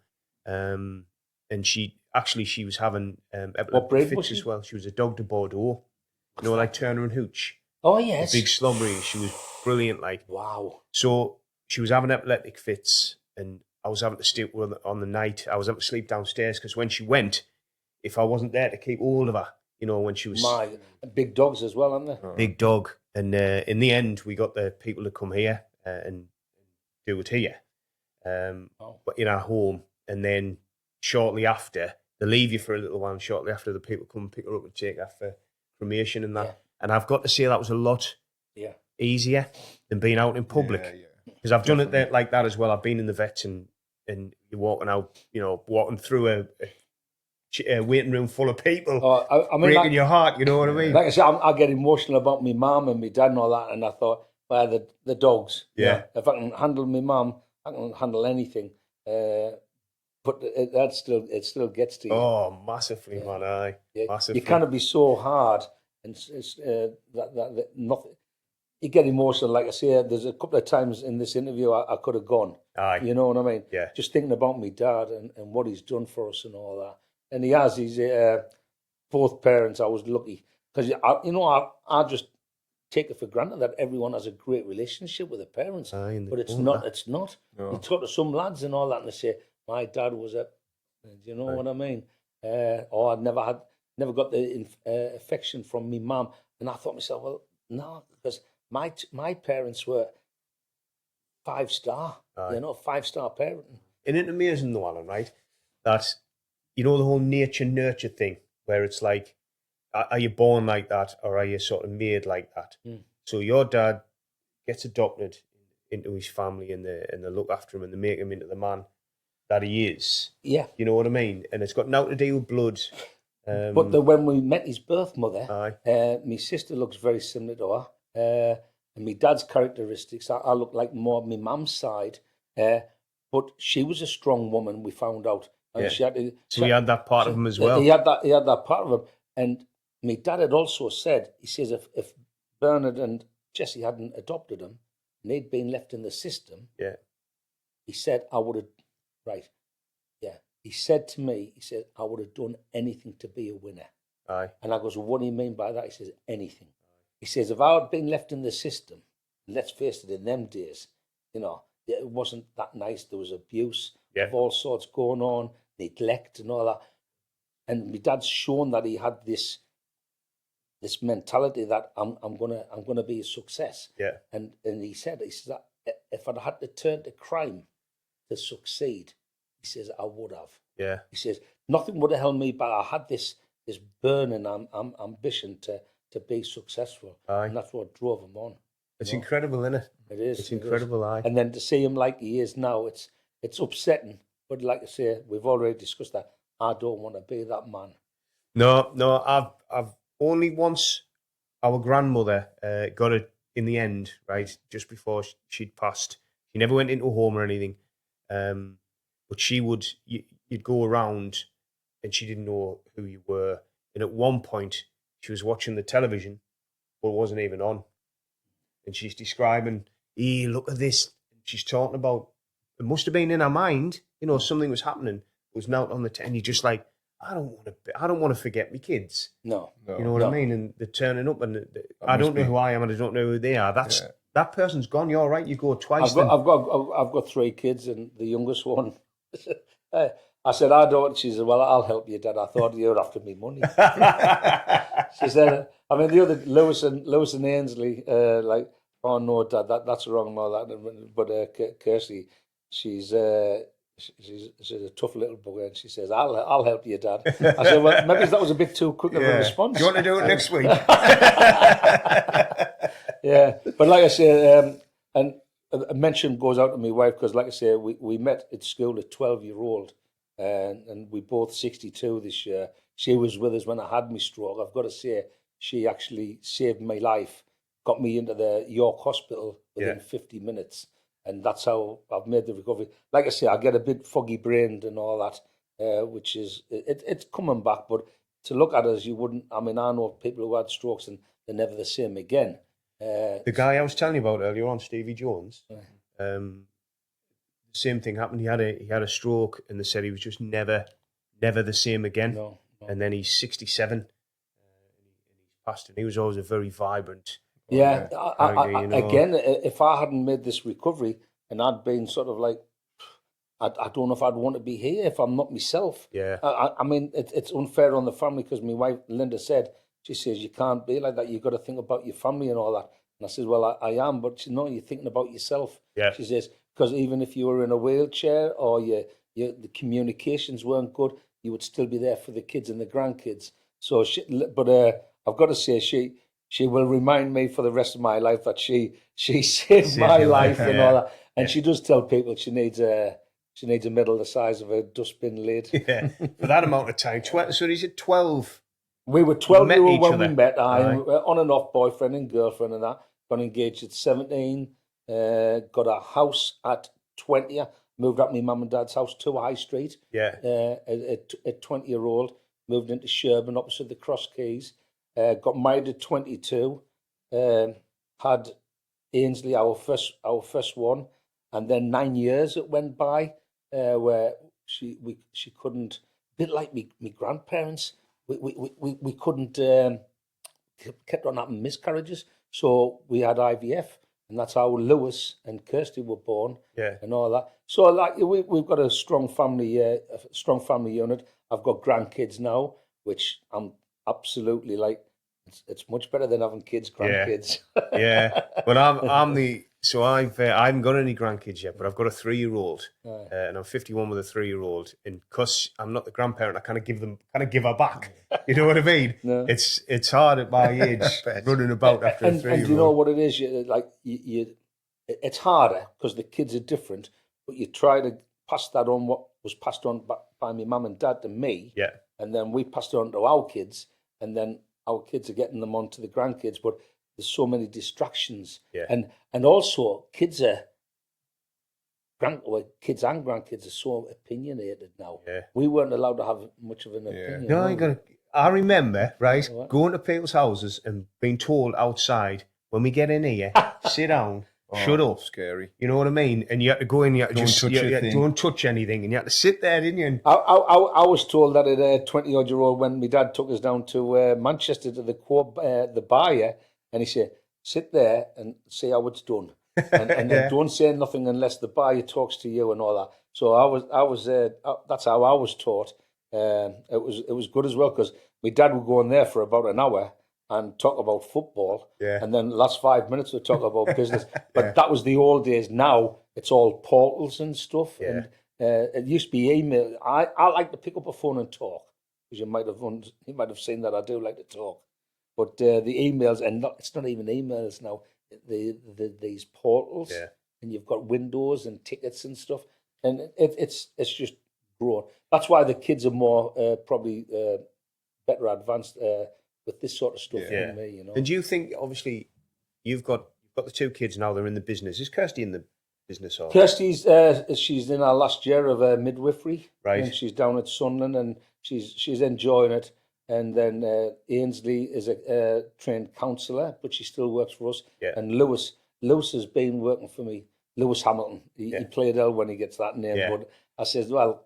and she was having epileptic fits as well. She was a dog de Bordeaux, like Turner and Hooch. Oh yes, the big slum breed. She was brilliant. Like, wow. So she was having epileptic fits, and I was having to stay on the night. I was having to sleep downstairs, because when she went, if I wasn't there to keep hold of her, when she was big dogs as well, aren't they? Big dog. And in the end, we got the people to come here and do it here, but in our home. And then shortly after, they leave you for a little while. And shortly after, the people come and pick her up and take her for cremation and that. Yeah. And I've got to say that was a lot easier than being out in public, because I've done it like that as well. I've been in the vets, and you're walking out, walking through a waiting room full of people, breaking your heart. You know what I mean? Like I said, I get emotional about my mum and my dad and all that, and I thought, The dogs. Yeah. If I can handle my mum, I can handle anything. But it still gets to you. Oh, massively, man. Aye, Yeah. massively. You can't be so hard, and that nothing. You get emotional, like I say. There's a couple of times in this interview I could have gone. Aye. You know what I mean? Yeah. Just thinking about my dad and what he's done for us and all that. And he has. He's both parents. I was lucky because I just take it for granted that everyone has a great relationship with their parents. Aye, but it's not. It's not. No. You talk to some lads and all that, and they say, "My dad was a," do you know what I mean? Or I'd never got the affection from me mum, and I thought to myself, well, no, because my parents were 5-star, 5-star parenting. Isn't it amazing though, Alan, right? That, the whole nature-nurture thing, where it's like, are you born like that or are you sort of made like that? So your dad gets adopted into his family and they look after him and they make him into the man that he is. Yeah. You know what I mean? And it's got nothing to do with blood. But when we met his birth mother, my sister looks very similar to her. And my dad's characteristics, I look like more of my mum's side. But she was a strong woman, we found out. And she had to, so he had that part of him as well. He had that part of him. And my dad had also said, he says, if Bernard and Jesse hadn't adopted him, and they'd been left in the system, he said, I would have, he said to me, I would have done anything to be a winner. Aye. And I goes, well, what do you mean by that? He says, anything. He says, if I had been left in the system, let's face it, in them days, it wasn't that nice. There was abuse of all sorts going on, neglect and all that. And my dad's shown that he had this mentality that I'm gonna be a success. Yeah. And he says that if I'd had to turn to crime to succeed, he says I would have. Yeah. He says nothing would have held me back. I had this burning ambition to be successful. Aye. And that's what drove him on. It's incredible, isn't it? It is. It's incredible, aye. And then to see him like he is now, it's upsetting. But like I say, we've already discussed that. I don't want to be that man. No, I've only once, our grandmother got it in the end, right, just before she'd passed. She never went into a home or anything, but you'd go around and she didn't know who you were. And at one point, she was watching the television, but it wasn't even on. And she's describing, hey, look at this. She's talking about, it must have been in her mind, something was happening. It was now on the and you're just like, I don't want to forget my kids. No. You know what I mean? And they're turning up, and I don't know who I am, and I don't know who they are. That person's gone. You're right. You go twice. I've got 3 kids, and the youngest one. I said, I don't. She said, well, I'll help you, Dad. I thought you were after me money. She said, the other Lewis and Ainsley, like, oh no, Dad, that's wrong and all that. But Kirsty, she's a tough little bugger, and she says, I'll help you, Dad. I said, well, maybe that was a bit too quick of a response. Do you want to do it next week? Yeah, but like I say, and a mention goes out to my wife, because like I say, we met at school at 12-year-old, and we both 62 this year. She was with us when I had my stroke. I've got to say, she actually saved my life, got me into the York Hospital within 50 minutes. And that's how I've made the recovery. Like I say, I get a bit foggy-brained and all that, which is, it's coming back. But to look at us, you wouldn't, I know people who had strokes and they're never the same again. The guy I was telling you about earlier on, Stevie Jones, same thing happened. He had a stroke, and they said he was just never the same again. No. And then he's 67, and he's passed, and he was always a very vibrant. Yeah, again, if I hadn't made this recovery and I'd been sort of like, I don't know if I'd want to be here if I'm not myself. Yeah. It's unfair on the family, because my wife, Linda, she says, you can't be like that. You've got to think about your family and all that. And I said, well, I am, but you're thinking about yourself. Yeah. She says, because even if you were in a wheelchair or the communications weren't good, you would still be there for the kids and the grandkids. So, I've got to say, she will remind me for the rest of my life that she saved my life and all that. And she does tell people she needs a medal the size of a dustbin lid. Yeah, for that amount of time. So is it 12? We were 12 when we met. On and off, boyfriend and girlfriend and that. got engaged at 17, got a house at 20. Moved up my mum and dad's house to High Street. Yeah. At 20-year-old, moved into Sherburn, opposite the Cross Keys. Got married at 22. Had Ainsley, our first one, and then 9 years it went by where she couldn't. A bit like me grandparents, we couldn't. Kept on having miscarriages, so we had IVF, and that's how Lewis and Kirsty were born. Yeah. And all that. So like we've got a strong family unit. I've got grandkids now, which I'm absolutely like. It's much better than having grandkids. Yeah. Well, I haven't got any grandkids yet, but I've got a 3-year-old, and I'm 51 with a 3-year-old. And because I'm not the grandparent, I kind of give her back. You know what I mean? No. It's hard at my age running about after a 3-year-old. And you know what it is? It's harder because the kids are different, but you try to pass that on what was passed on by my mum and dad to me. Yeah. And then we passed it on to our kids, and then our kids are getting them on to the grandkids, but there's so many distractions. Yeah. And also kids and grandkids are so opinionated now. Yeah. We weren't allowed to have much of an opinion. No, I remember, right, going to people's houses and being told outside, when we get in here, sit down, shut up. Scary. You know what I mean? And you had to go in, don't touch anything, and you had to sit there, didn't you? And I was told that at a 20-odd-year-old when my dad took us down to Manchester to the bar, and he said, sit there and see how it's done. And then don't say nothing unless the buyer talks to you and all that. So that's how I was taught. It was good as well because my dad would go in there for about an hour and talk about football, and then the last 5 minutes we'd talk about business. But that was the old days. Now it's all portals and stuff, and it used to be email. I like to pick up a phone and talk, because you might have seen that I do like to talk. But the emails, and it's not even emails now. These portals, and you've got windows and tickets and stuff, and it's just grown. That's why the kids are more probably better advanced with this sort of stuff than me. You know. And do you think, obviously, you've got the 2 kids now? They're in the business. Is Kirsty in the business? Or? Kirsty's she's in her last year of midwifery, right? And she's down at Sunderland, and she's enjoying it. And then Ainsley is a trained counsellor, but she still works for us. Yeah. And Lewis has been working for me. Lewis Hamilton. He played L when he gets that name. Yeah. But I said, well,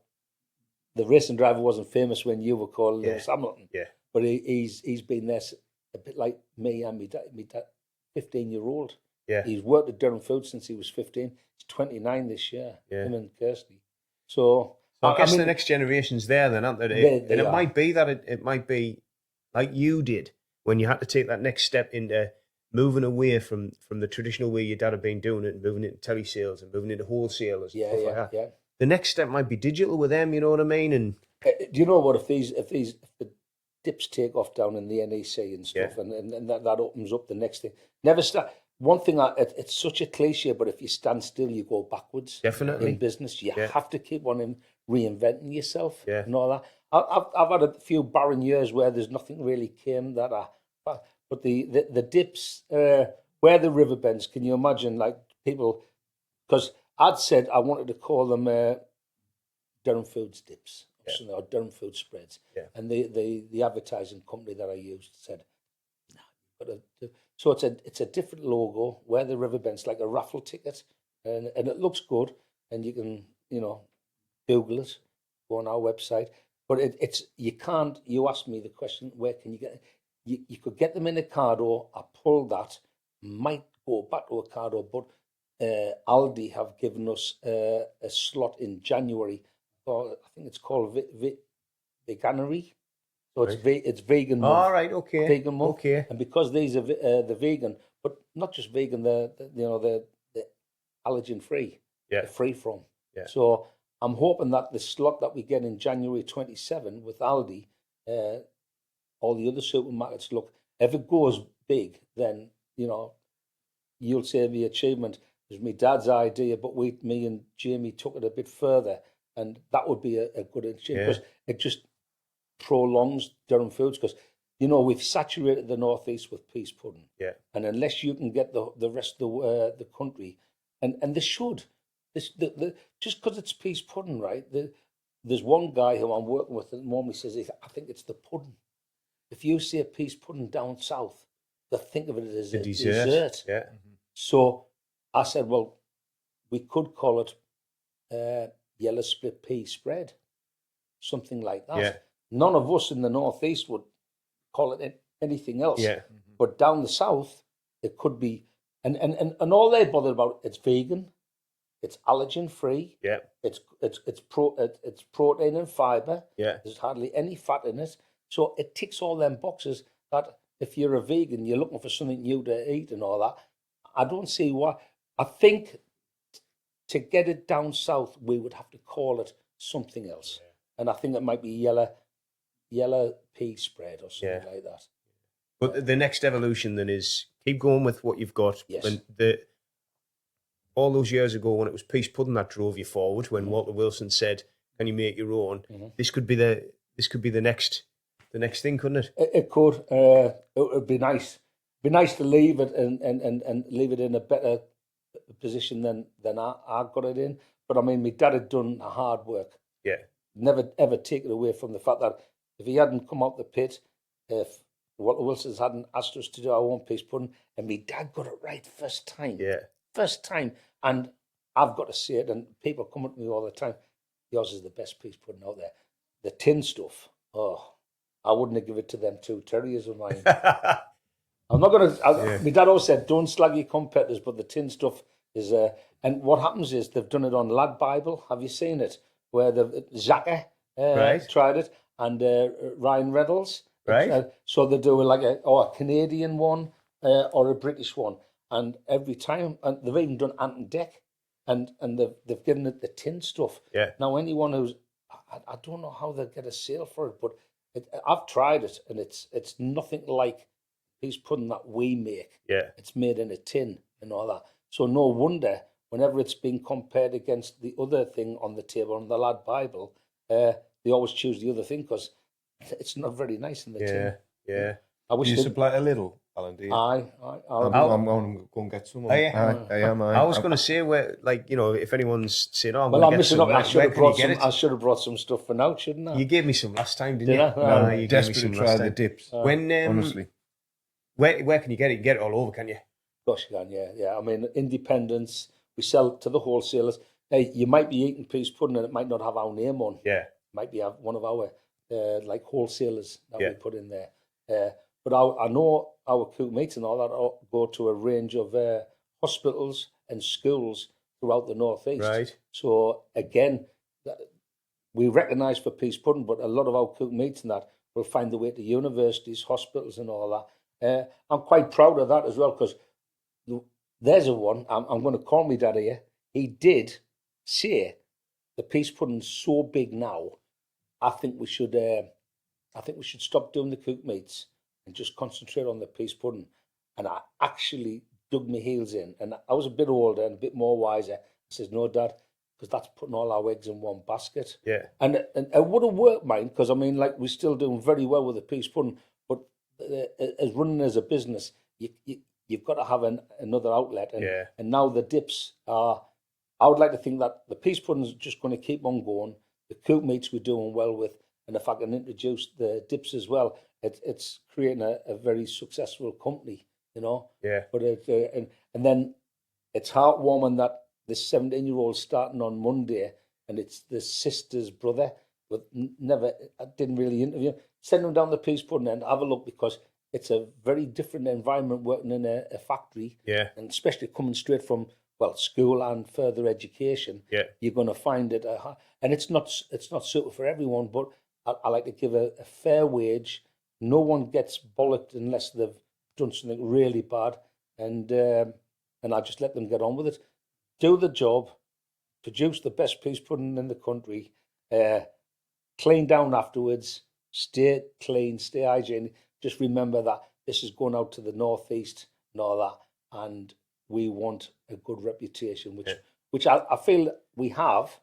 the racing driver wasn't famous when you were called Lewis Hamilton. Yeah. But he's been there a bit like me and me dad, 15-year-old. Yeah. He's worked at Durham Food since he was 15. He's 29 this year. Yeah. Him and Kirsty. So I guess the next generation's there then, aren't they? And it might be that it might be like you did when you had to take that next step into moving away from the traditional way your dad had been doing it, and moving into telesales and moving into wholesalers. And stuff like that. The next step might be digital with them. You know what I mean? And do you know what? If the dips take off down in the NEC and stuff, and that opens up the next thing. Never start. One thing, it's such a cliche, but if you stand still, you go backwards. Definitely. In business, you have to keep on reinventing yourself and all that. I've had a few barren years where there's nothing really came but the dips, where the river bends, can you imagine, like people, because I'd said I wanted to call them Durham Foods dips, or Durham Food spreads. Yeah. And the advertising company that I used said, no, you've got to. So it's a different logo where the river bends, like a raffle ticket, and it looks good, and you can Google it, go on our website. But it's you can't. You asked me the question, where can you get it? You could get them in a Cardo. I pulled that. Might go back to a Cardo, but Aldi have given us a slot in January. I think it's called Veganery. So it's vegan month. All right, okay. Vegan month. Okay. And because these are the vegan, but not just vegan, the allergen free. Yeah. Free from. Yeah. So I'm hoping that the slot that we get in January 27 with Aldi, all the other supermarkets, look, if it goes big, then you'll say the achievement was my dad's idea, but me and Jamie took it a bit further, and that would be a good achievement because it just prolongs Durham Foods, because you know, we've saturated the northeast with peas pudding. Yeah. And unless you can get the rest of the country, and they should, just because it's peas pudding, right? There's one guy who I'm working with at the moment. He says, I think it's the pudding. If you say peas pudding down south, they think of it as a dessert. Yeah. So I said, well, we could call it yellow split pea spread, something like that. Yeah. None of us in the northeast would call it anything else. Yeah. But down the south, it could be, and all they're bothered about, it's vegan, it's allergen free, Yeah. it's protein and fiber. Yeah. There's hardly any fat in it, so it ticks all them boxes. That if you're a vegan, you're looking for something new to eat and all that. I don't see why. I think to get it down south, we would have to call it something else, and I think it might be yellow pea spread or something like that. But the next evolution then is keep going with what you've got. Yes. When all those years ago, when it was peas pudding that drove you forward, when Walter Wilson said, "Can you make your own?" This could be the next thing, couldn't it? It could. It would be nice. Be nice to leave it and leave it in a better position than I got it in. But I mean, my dad had done hard work. Yeah. Never ever take it away from the fact that if he hadn't come out the pit, if Walter Wilson's hadn't asked us to do our own peas pudding, and my dad got it right first time. Yeah. First time. And I've got to say it, and people come up to me all the time, yours is the best peas pudding out there. The tin stuff, I wouldn't have given it to them 2 terriers of mine. I'm not going to, my dad always said, don't slag your competitors, but the tin stuff is, and what happens is they've done it on Lad Bible. Have you seen it? Where Zaka tried it, and Ryan Reynolds. Right. So they do like a Canadian one or a British one. And every time, and they've even done Ant and Deck, and they've given it the tin stuff. Yeah. Now, anyone who's, I don't know how they'll get a sale for it, but I've tried it, and it's nothing like peas pudding that we make. Yeah. It's made in a tin and all that. So no wonder, whenever it's being compared against the other thing on the table, on the Lad Bible, they always choose the other thing because it's not very nice in the tin. Yeah. I wish Do you supply a little, Alan? Do you? I'm going to go and get some. I am. I was going to say, where, like, you know, if anyone's saying, "Oh, well, I'm missing some, up. I should have it? brought some stuff for now, shouldn't I? You gave me some last time, didn't Did you? I? No, I'm you gave me desperate some to last try the time. dips. When honestly, where can you get it? You get it all over, can you? Gosh, you can, yeah. I mean, independence. We sell to the wholesalers. Hey, you might be eating peas pudding and it might not have our name on. Yeah. It might be one of our like wholesalers that we put in there. But I know our cook mates and all that go to a range of hospitals and schools throughout the northeast. Right. So again, we recognise for peas pudding, but a lot of our cook mates and that will find their way to universities, hospitals, and all that. I'm quite proud of that as well because there's a one. I'm going to call me dad here. He did say the peas pudding's so big now. I think we should stop doing the cook meats and just concentrate on the peas pudding. And I actually dug my heels in, and I was a bit older and a bit more wiser. I says, "No, Dad, because that's putting all our eggs in one basket." Yeah. And it would have worked, mine, because I mean, like, we're still doing very well with the peas pudding, but as running as a business, you've got to have another outlet. And now the dips are. I would like to think that the peas pudding is just going to keep on going. The cook meats we're doing well with, and if I can introduce the dips as well, it's creating a very successful company, you know. Yeah. But and then it's heartwarming that this 17-year-old starting on Monday, and it's the sister's brother. But I didn't really interview him. Send him down the peas pudding and have a look because it's a very different environment working in a factory. Yeah. And especially coming straight from school and further education. Yeah. You're going to find it, and it's not suitable for everyone. But I like to give a fair wage. No one gets bollocked unless they've done something really bad, and I just let them get on with it, do the job, produce the best peas pudding in the country, clean down afterwards, stay clean, stay hygienic. Just remember that this is going out to the northeast and all that, and we want a good reputation, which I feel we have,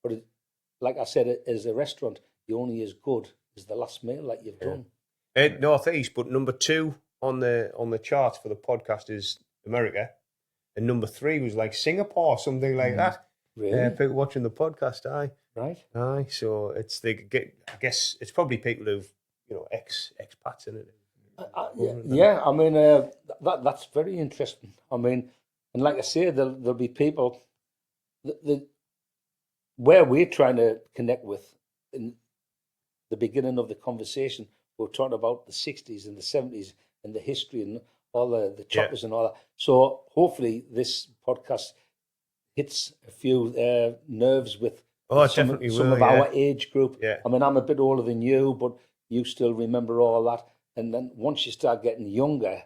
but like I said, as a restaurant, you're only as good as the last meal that you've done. Northeast, but number 2 on the charts for the podcast is America, and number 3 was like Singapore, something like that. Really? People watching the podcast, aye. Right. Aye, so it's I guess it's probably people who've expats in it. Yeah. I mean, that's very interesting. I mean, and like I say, there'll be people where we're trying to connect with in the beginning of the conversation. We're talking about the 60s and the 70s and the history and all the choppers and all that. So hopefully this podcast hits a few nerves with some of our age group. Yeah. I mean, I'm a bit older than you, but you still remember all that. And then once you start getting younger,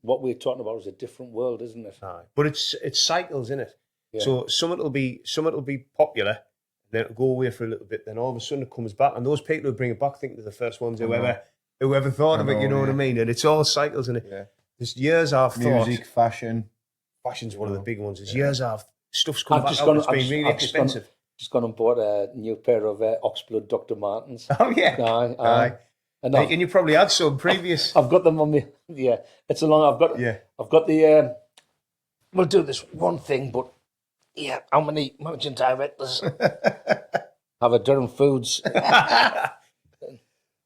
what we're talking about is a different world, isn't it? Aye. But it's cycles, isn't it? Yeah. So some it'll be popular, then it'll go away for a little bit, then all of a sudden it comes back, and those people who bring it back think they're the first ones whoever thought of it, you know what I mean? And it's all cycles, and there's years I've thought. Music, fashion. Fashion's one of the big ones. There's years I've stuff's come back out, it's been really expensive. Just gone and bought a new pair of Oxblood Dr. Martens. Oh yeah. Aye. And you probably had some previous. I've got them on me. Yeah, it's a long. I've got the. We'll do this one thing, but yeah, how many managing directors have a Durham Foods?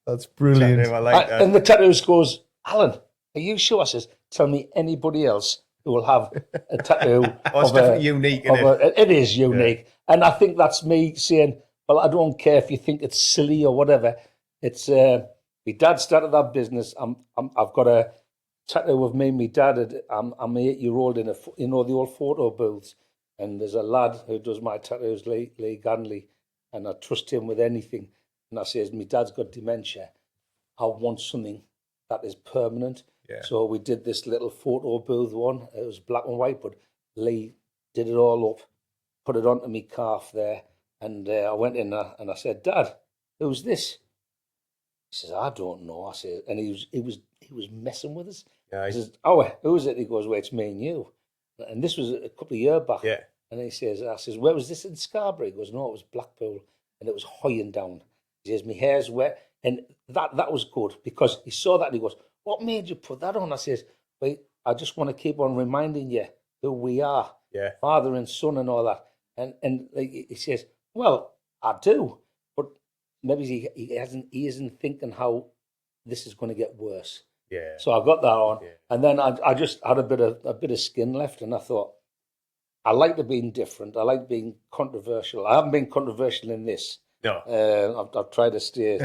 That's brilliant. I like that. And the tattoo goes, Alan, are you sure? I says, tell me anybody else who will have a tattoo. It's definitely unique, isn't it? It is unique, and I think that's me saying, well, I don't care if you think it's silly or whatever. It's. My dad started that business. I've got a tattoo of me and my dad. I'm 8-year-old in the old photo booths, and there's a lad who does my tattoos, Lee Ganley, and I trust him with anything. And I says, my dad's got dementia. I want something that is permanent. Yeah. So we did this little photo booth one. It was black and white, but Lee did it all up, put it onto my calf there, and I went in there and I said, Dad, who's this? He says, I don't know. I said, and he was messing with us. Yeah, he says, oh, who is it? He goes, well, it's me and you. And this was a couple of years back. Yeah. And I says, where was this in Scarborough? He goes, no, it was Blackpool, and it was hoying down. He says, my hair's wet, and that was good because he saw that and he goes, what made you put that on? I says, wait, I just want to keep on reminding you who we are, father and son and all that. And he says, well, I do. Maybe he isn't thinking how this is going to get worse. Yeah. So I got that on, and then I just had a bit of skin left, and I thought I like to being different. I like being controversial. I haven't been controversial in this. No. I've tried to stay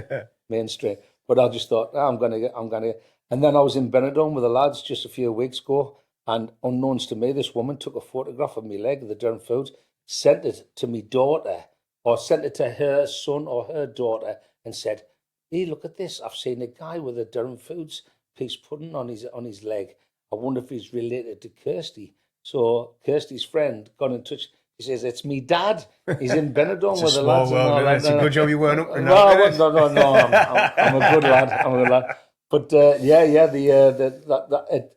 mainstream, but I just thought I'm gonna. And then I was in Benidorm with the lads just a few weeks ago, and unknowns to me, this woman took a photograph of my leg, the Durham Foods, sent it to my daughter. Or sent it to her son or her daughter and said, hey, look at this. I've seen a guy with a Durham Foods piece pudding on his leg. I wonder if he's related to Kirsty. So Kirsty's friend got in touch. He says, it's me dad. He's in Benidorm with the lads. It's a good job you weren't up to No, I'm a good lad. But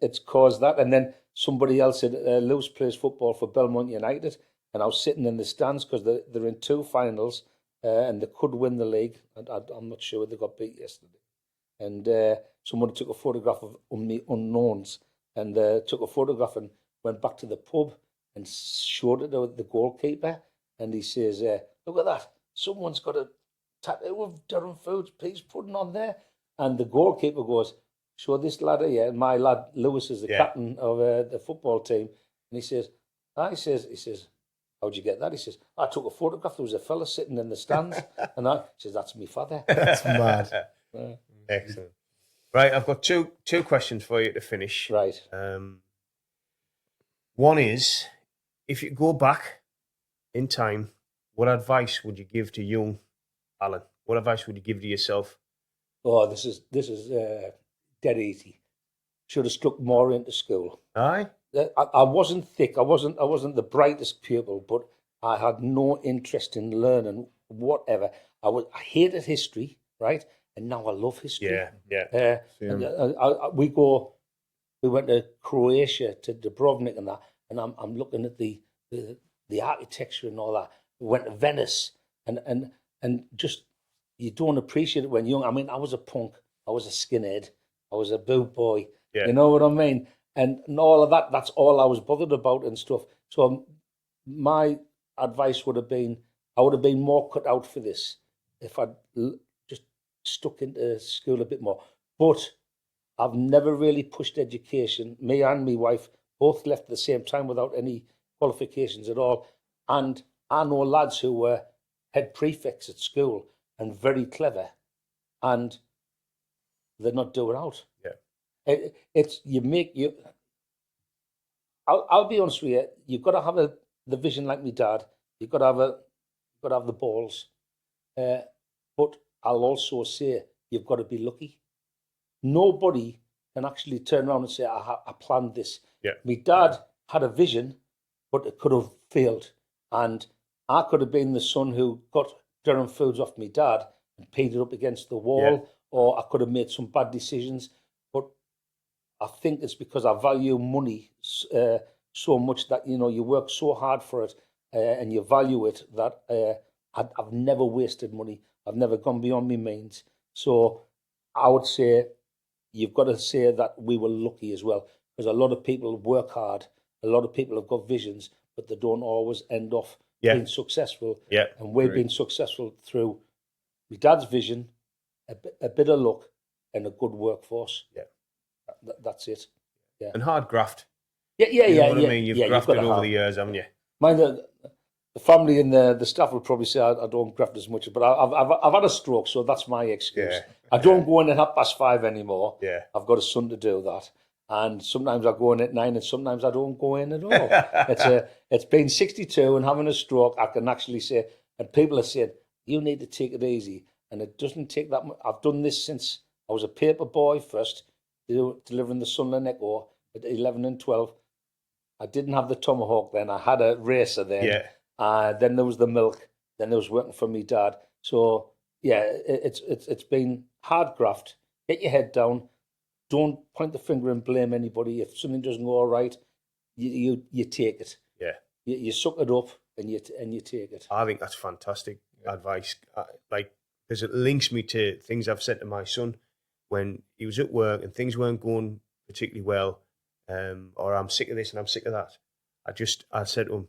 it's caused that. And then somebody else said, Lewis plays football for Belmont United. And I was sitting in the stands because they're in 2 finals and they could win the league. I'm not sure they got beat yesterday. And somebody took a photograph of me unknowns and took a photograph and went back to the pub and showed it to the goalkeeper. And he says, look at that. Someone's got a tattoo of Durham Foods piece pudding on there. And the goalkeeper goes, show this lad here. And my lad, Lewis, is the captain of the football team. And he says, he says, how'd you get that? He says, I took a photograph. There was a fella sitting in the stands. And he says, that's me father. That's mad. Excellent. Right, I've got two questions for you to finish. Right. One is, if you go back in time, what advice would you give to young Alan? What advice would you give to yourself? Oh, this is dead easy. Should have stuck more into school. Aye. I wasn't thick. I wasn't the brightest pupil, but I had no interest in learning whatever. I hated history, right? And now I love history. Yeah. We went to Croatia, to Dubrovnik and that, and I'm looking at the architecture and all that. We went to Venice and just you don't appreciate it when you're young. I mean, I was a punk. I was a skinhead, I was a boot boy. Yeah. You know what I mean? And all of that, that's all I was bothered about and stuff. So my advice would have been, I would have been more cut out for this if I'd just stuck into school a bit more. But I've never really pushed education. Me and my wife both left at the same time without any qualifications at all. And I know lads who were head prefects at school and very clever, and they're not doing out. Yeah. It's you make you. I'll be honest with you. You've got to have the vision like my dad. You've got to have the balls. But I'll also say you've got to be lucky. Nobody can actually turn around and say, I planned this. Yeah. My dad had a vision, but it could have failed. And I could have been the son who got Durham Foods off my dad and paid it up against the wall, or I could have made some bad decisions. But I think it's because I value money so much that, you work so hard for it and you value it that I've never wasted money. I've never gone beyond my means. So I would say you've got to say that we were lucky as well, because a lot of people work hard. A lot of people have got visions, but they don't always end off being successful. Yeah. And we've been successful through my dad's vision, a bit of luck, and a good workforce. Yeah. That's it. Yeah. And hard graft. Yeah. You know what I mean? You've grafted over the years, haven't you? Mind the family and the staff will probably say I don't graft as much, but I've had a stroke, so that's my excuse. Yeah. I don't go in at 5:30 anymore. Yeah. I've got a son to do that, and sometimes I go in at 9, and sometimes I don't go in at all. It's been 62 and having a stroke. I can actually say, and people are saying you need to take it easy, and it doesn't take that much. I've done this since I was a paper boy first, delivering the Sunderland Echo at 11 and 12. I didn't have the Tomahawk then. I had a racer then. Yeah. Then there was the milk. Then there was working for me dad. So yeah, it's been hard graft. Get your head down. Don't point the finger and blame anybody. If something doesn't go all right, you take it. Yeah. You suck it up and you take it. I think that's fantastic advice. Because it links me to things I've said to my son when he was at work and things weren't going particularly well. Or I'm sick of this and I'm sick of that. I said to him,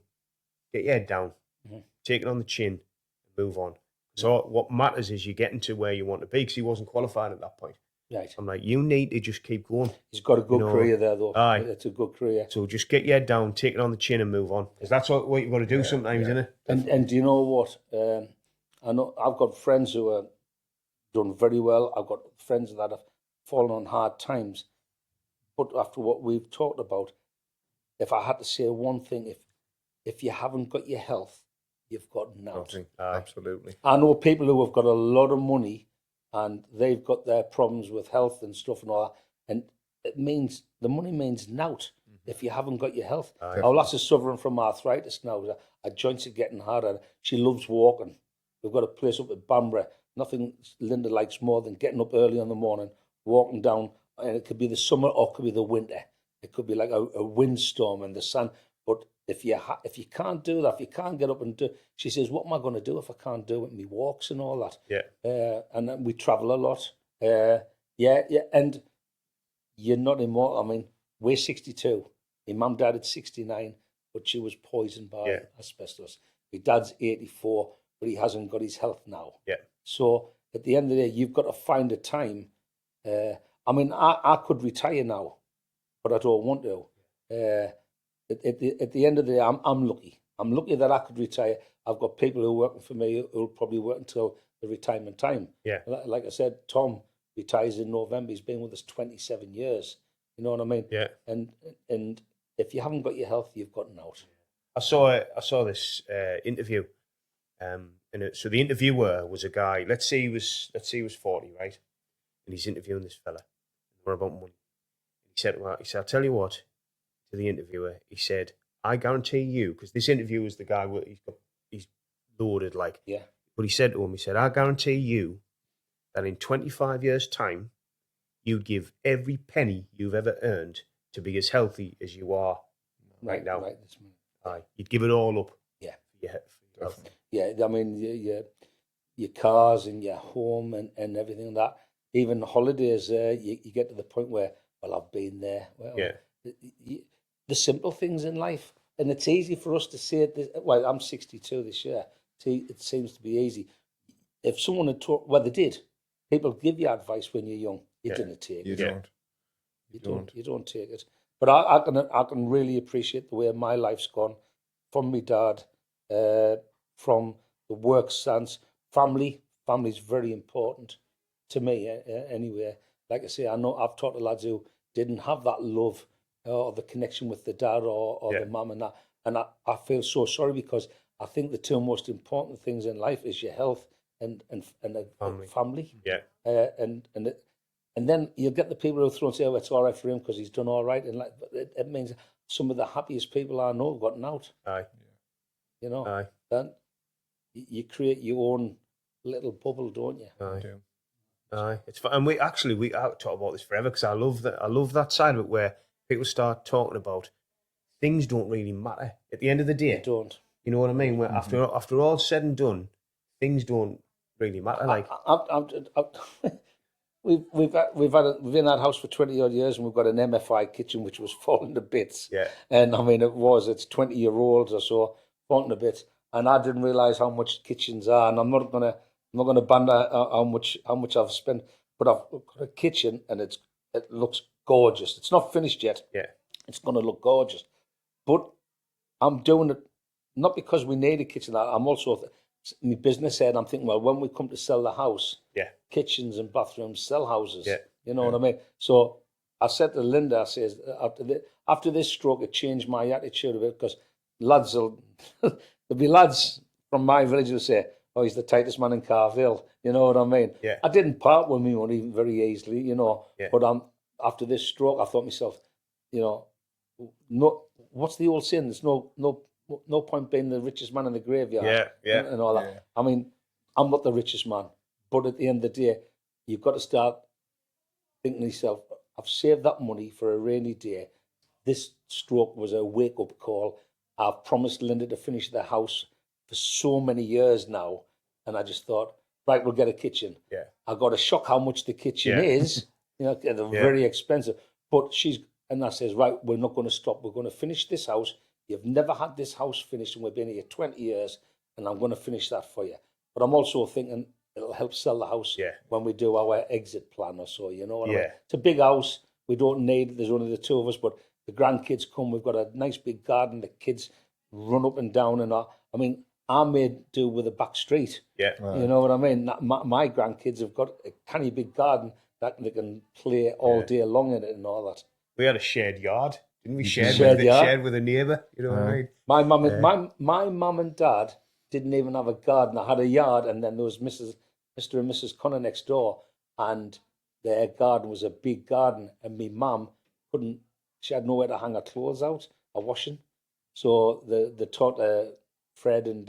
get your head down, take it on the chin, and move on. So what matters is you getting to where you want to be, because he wasn't qualified at that point. Right. I'm like, you need to just keep going. He's got a good career there, though. Aye. It's a good career. So just get your head down, take it on the chin, and move on. Because that's what you've got to do sometimes, isn't it? And do you know what? I know I've got friends who are done very well. I've got friends that have fallen on hard times. But after what we've talked about, if I had to say one thing, if you haven't got your health, you've got nothing. Absolutely. I know people who have got a lot of money and they've got their problems with health and stuff and all that, and it means the money means nought if you haven't got your health. Our lass is suffering from arthritis now. Her joints are getting harder. She loves walking. We've got a place up at Bamborough. Nothing Linda likes more than getting up early in the morning, walking down, and it could be the summer or it could be the winter. It could be like a windstorm and the sun. But if you can't do that, if you can't get up and do, she says, what am I going to do if I can't do it? Me walks and all that. Yeah. And then we travel a lot. And you're not immortal. I mean, we're 62. My mum died at 69, but she was poisoned by asbestos. My dad's 84, but he hasn't got his health now. Yeah. So at the end of the day, you've got to find a time. I mean, I could retire now, but I don't want to. At the end of the day, I'm lucky. I'm lucky that I could retire. I've got people who are working for me who'll probably work until the retirement time. Yeah. Like I said, Tom retires in November. He's been with us 27 years. You know what I mean? Yeah. And if you haven't got your health, you've got out. I saw this interview, so the interviewer was a guy. Let's say he was 40, right? And he's interviewing this fella. We're about money. He said, "I'll tell you what." To the interviewer, he said, "I guarantee you," because this interviewer is the guy where he's loaded, like. Yeah. But he said to him, "I guarantee you that in 25 years' time, you'd give every penny you've ever earned to be as healthy as you are right now. Right this minute. Aye, you'd give it all up. Yeah. For your health. Yeah, I mean, your cars and your home and everything like that. even holidays, you get to the point where, well, I've been there. Well, the simple things in life. And it's easy for us to say it. Well, I'm 62 this year. See, it seems to be easy. If someone had taught, well, they did. People give you advice when you're young. You didn't take it. You don't take it. But I can really appreciate the way my life's gone from my dad, from the work stance, family. Family's very important to me anyway. Like I say, I know I've taught the lads who didn't have that love or the connection with the dad or the mum and that. And I feel so sorry because I think the two most important things in life is your health and a family. Yeah. And then you get the people who throw and say, "Oh, it's all right for him because he's done all right." And like, it means some of the happiest people I know have gotten out. Aye. You know. Aye. Then you create your own little bubble, don't you? Aye. Aye. It's fun. And we talk about this forever because I love that side of it where people start talking about things don't really matter at the end of the day. They don't. You know what I mean? Where after all said and done, things don't really matter. Like we've been in that house for 20 odd years, and we've got an MFI kitchen which was falling to bits. Yeah. And I mean, it's 20-year-olds or so falling to bits, and I didn't realise how much kitchens are. And I'm not gonna banter how much I've spent, but I've got a kitchen and it looks gorgeous. It's not finished yet. Yeah. It's gonna look gorgeous, but I'm doing it not because we need a kitchen. I'm also my business head. I'm thinking, well, when we come to sell the house, kitchens and bathrooms sell houses. Yeah. You know what I mean? So I said to Linda, I says, after this stroke, it changed my attitude a bit because there'll be lads from my village who say, "Oh, he's the tightest man in Carville." You know what I mean? Yeah. I didn't part with my money very easily, you know. Yeah. But after this stroke, I thought to myself, you know, no, what's the old saying? There's no point being the richest man in the graveyard. Yeah. And all that. Yeah. I mean, I'm not the richest man, but at the end of the day, you've got to start thinking to yourself, I've saved that money for a rainy day. This stroke was a wake-up call. I've promised Linda to finish the house for so many years now, and I just thought, right, we'll get a kitchen. Yeah. I got a shock how much the kitchen is. You know, they're very expensive. But I says, right, we're not going to stop. We're going to finish this house. You've never had this house finished, and we've been here 20 years, and I'm going to finish that for you. But I'm also thinking it'll help sell the house when we do our exit plan or so, you know what I mean? It's a big house. We don't need, there's only the two of us, but the grandkids come. We've got a nice big garden. The kids run up and down and all. I mean, I made do with a back street. Yeah. You know what I mean? My grandkids have got a canny big garden that they can play all day long in it and all that. We had a shared yard, didn't we? Shared with a neighbour. You know what I mean? My mum and dad didn't even have a garden. I had a yard, and then there was Mr. and Mrs. Connor next door, and their garden was a big garden, and my mum she had nowhere to hang her clothes out, or washing. So they taught Fred and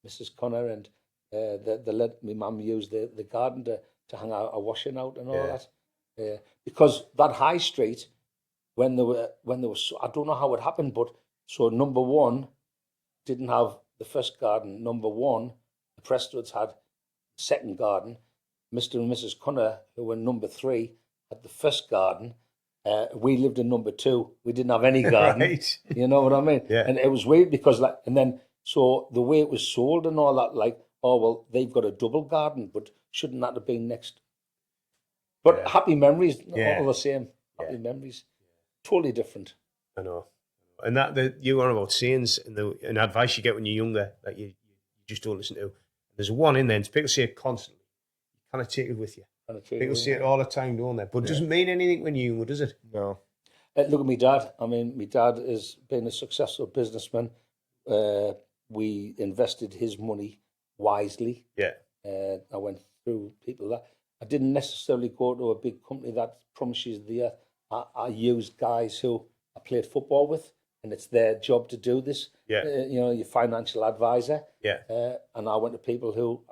Mrs. Connor, and they let my mum use the garden to hang a washing out and all that. Because that high street, when there was, I don't know how it happened, but so number one didn't have the first garden. Number one, the Prestwoods had the second garden. Mr. and Mrs. Connor, who were number three, had the first garden. We lived in number two. We didn't have any garden. Right. You know what I mean? Yeah. And it was weird because so the way it was sold and all that, like, oh, well, they've got a double garden, but shouldn't that have been next? But happy memories, all the same. Happy memories. Totally different. I know. And that you are about sayings and advice you get when you're younger that you just don't listen to. There's one in there, and people say it constantly. You kind of take it with you. People say it all the time, don't they? But it doesn't mean anything when you're younger, does it? No. Look at my dad. I mean, my dad has been a successful businessman. We invested his money wisely. Yeah. I went through people that I didn't necessarily go to a big company that promises the earth. I used guys who I played football with, and it's their job to do this. Yeah. Your financial advisor. Yeah. And I went to people who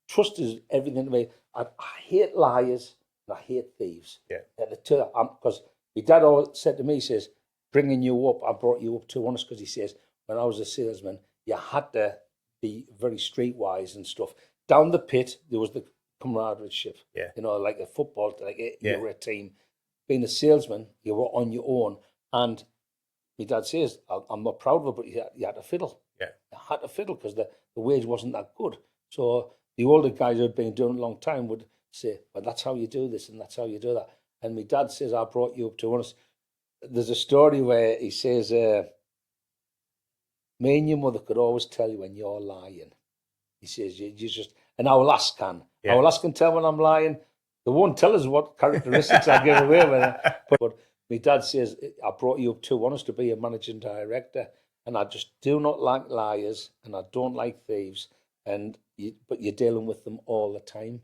trust is everything to me. I hate liars and I hate thieves. Yeah. Because my dad always said to me, he says, bringing you up, I brought you up too honest, because he says, when I was a salesman, you had to be very streetwise and stuff. Down the pit, there was the camaraderie. Yeah. You know, like a football, you're a team. Being a salesman, you were on your own. And my dad says, I'm not proud of it, but you had to fiddle. Yeah. You had to fiddle because the wage wasn't that good. So the older guys who had been doing it a long time would say, well, that's how you do this and that's how you do that. And my dad says, I brought you up to us. There's a story where he says, me and your mother could always tell you when you're lying. He says, you just, and our lass can. Yeah. Our lass can tell when I'm lying. They won't tell us what characteristics I give away with it. But my dad says, I brought you up to us to be a managing director, and I just do not like liars, and I don't like thieves, but you're dealing with them all the time.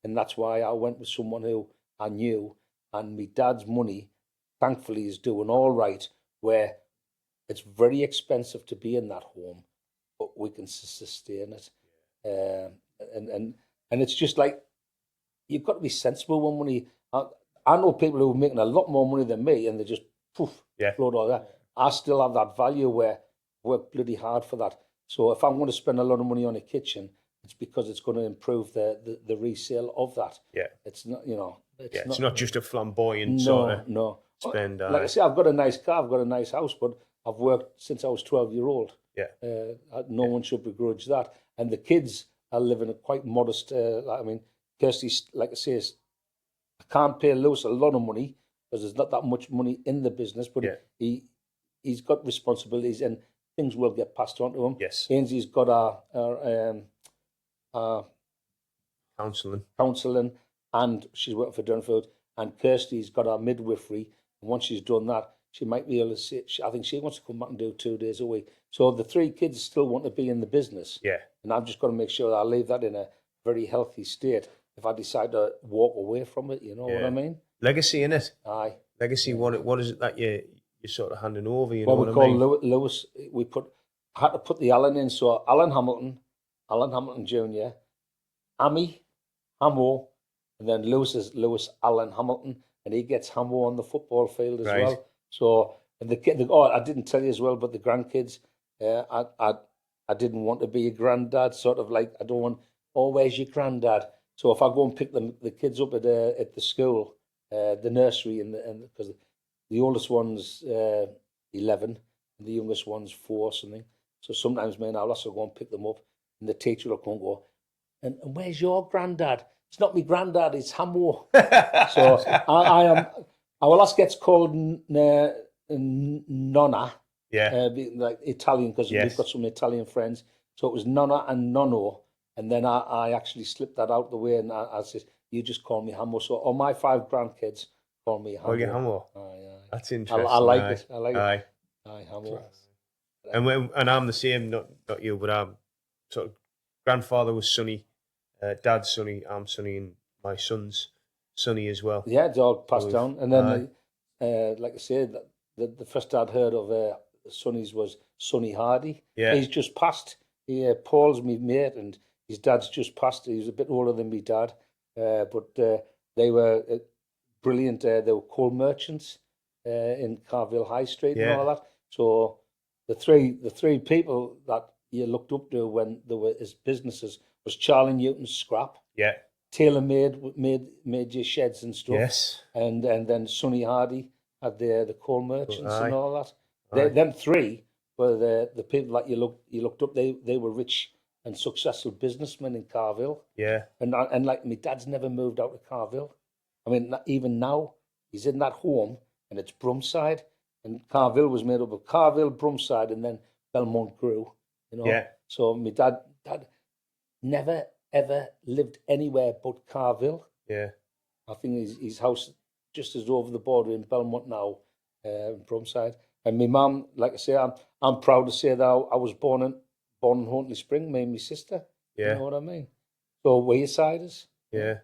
And that's why I went with someone who I knew, and my dad's money, thankfully, is doing all right, where it's very expensive to be in that home, but we can sustain it. And it's just like, you've got to be sensible when money. I know people who are making a lot more money than me, and they just float all that. I still have that value where I work bloody hard for that. So if I'm going to spend a lot of money on a kitchen, it's because it's going to improve the resale of that. Yeah. It's not, you know. It's not just a flamboyant spend. Like I say, I've got a nice car, I've got a nice house, but I've worked since I was 12-year-old. Yeah. No one should begrudge that. And the kids are living a quite modest. I mean, Kirsty, like I say, I can't pay Lewis a lot of money because there's not that much money in the business, but he's got responsibilities and things will get passed on to him. Yes. Ainsley's got our counselling, and she's working for Dunfield, and Kirsty's got our midwifery, and once she's done that, she might be able to say, I think she wants to come back and do 2 days a week. So the 3 kids still want to be in the business. Yeah. And I've just got to make sure that I leave that in a very healthy state if I decide to walk away from it, you know what I mean? Legacy, innit? Aye. Legacy, what is it that you're sort of handing over, you Well, know we what I mean? call Lewis, I had to put the Alan in, so Alan Hamilton Jr., Amy, Hamo, and then Lewis is Lewis Allen Hamilton, and he gets Hamo on the football field as well. So, and the kid, I didn't tell you as well, but the grandkids, I didn't want to be a granddad, sort of like, I don't want, where's your granddad? So if I go and pick the kids up at the school, the nursery, and because the oldest one's 11, and the youngest one's 4 or something. So sometimes me and I'll also go and pick them up, and the teacher will come and go, and where's your granddad? It's not me granddad, it's Hamo. So I am. Our last gets called Nonna. Yeah. Like Italian, because we've got some Italian friends. So it was Nonna and Nonno. And then I actually slipped that out the way, and I said, you just call me Hamo. So all my 5 grandkids call me Hamo. Oh, you Hamo. Aye. That's interesting. I like it. I like it. Aye, Hamo. And I'm the same, not you, but I'm sort of, grandfather was Sonny, dad's Sonny, I'm Sonny, and my son's Sonny as well. Yeah, it's all passed down. And then, like I said, the first I'd heard of Sonny's was Sonny Hardy. Yeah. He's just passed. Paul's my mate, and his dad's just passed. He was a bit older than my dad, but they were brilliant. They were coal merchants in Carville High Street and all that. So the three people that you looked up to when they were his businesses was Charlie Newton's Scrap. Yeah. Taylor made your sheds and stuff. Yes. And then Sonny Hardy had the coal merchants and all that. Them 3 were the people that you looked up. They were rich and successful businessmen in Carville. Yeah. And like my dad's never moved out of Carville. I mean, even now he's in that home, and it's Brumside, and Carville was made up of Carville, Brumside, and then Belmont grew. You know. Yeah. So my dad never ever lived anywhere but Carville. Yeah. I think his house just is over the border in Belmont now, Brumside. And my mum, like I say, I'm proud to say that I was born in Huntley Spring, me and my sister. Yeah. You know what I mean? So we're your siders. Yeah.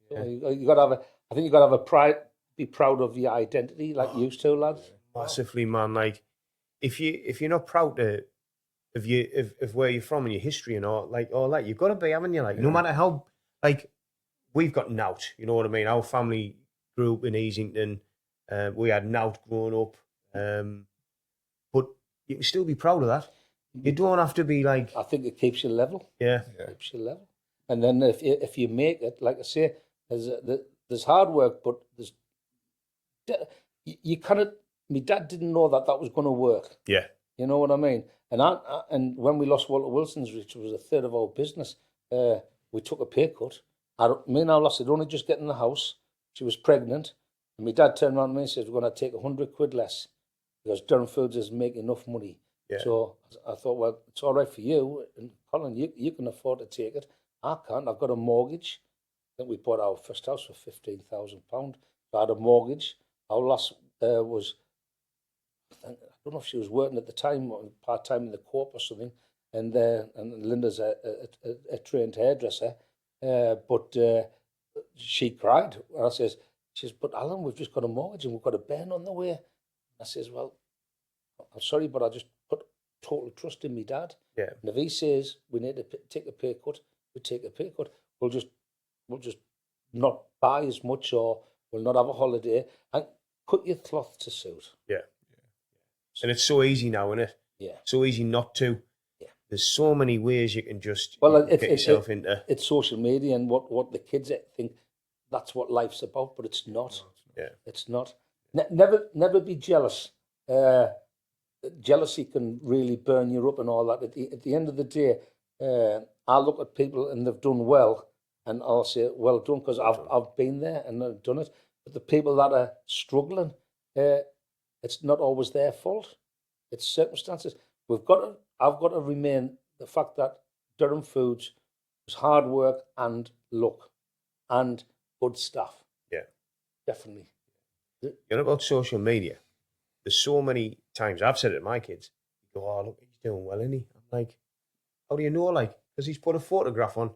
So you got to have I think you got to have a pride, be proud of your identity, like you used to, lads. Massively, man. Like, if you're not proud of where you're from and your history and all that, you've got to be, haven't you? Like, no matter how, like, we've got Nout, you know what I mean? Our family grew up in Easington. We had Nout growing up. But you can still be proud of that. You don't have to be like... I think it keeps you level. Yeah. It keeps you level. And then if you make it, like I say, there's hard work, but you cannot. My dad didn't know that was going to work. Yeah. You know what I mean? And when we lost Walter Wilson's, which was a third of our business, we took a pay cut. Me and our lass had only just getting the house. She was pregnant. And my dad turned around to me and said, we're going to take 100 quid less because Durham Foods is making enough money. Yeah. So I thought, well, it's all right for you. And Colin, you can afford to take it. I can't. I've got a mortgage. I think we bought our first house for £15,000. So I had a mortgage. Our lass was... I don't know if she was working at the time or part-time in the co-op or something, and Linda's a trained hairdresser, but she cried. And I says, but Alan, we've just got a mortgage and we've got a bairn on the way. I says, well, I'm sorry, but I just put total trust in my dad. Yeah. And if he says we need to take a pay cut, we take a pay cut. We'll just not buy as much, or we'll not have a holiday, and cut your cloth to suit. Yeah. And it's so easy now, isn't it? Yeah. So easy not to. Yeah. There's so many ways you can just get yourself into. It's social media and what the kids think that's what life's about, but it's not. Yeah. It's not. Never be jealous. Jealousy can really burn you up and all that. At the end of the day, I look at people and they've done well, and I'll say, well done, because I've been there and I've done it. But the people that are struggling, it's not always their fault. It's circumstances. I've got to remain the fact that Durham Foods was hard work and luck and good staff. Yeah. Definitely. You know about social media? There's so many times I've said it to my kids. You go, oh, look, he's doing well, isn't he? I'm like, how do you know? Like, because he's put a photograph on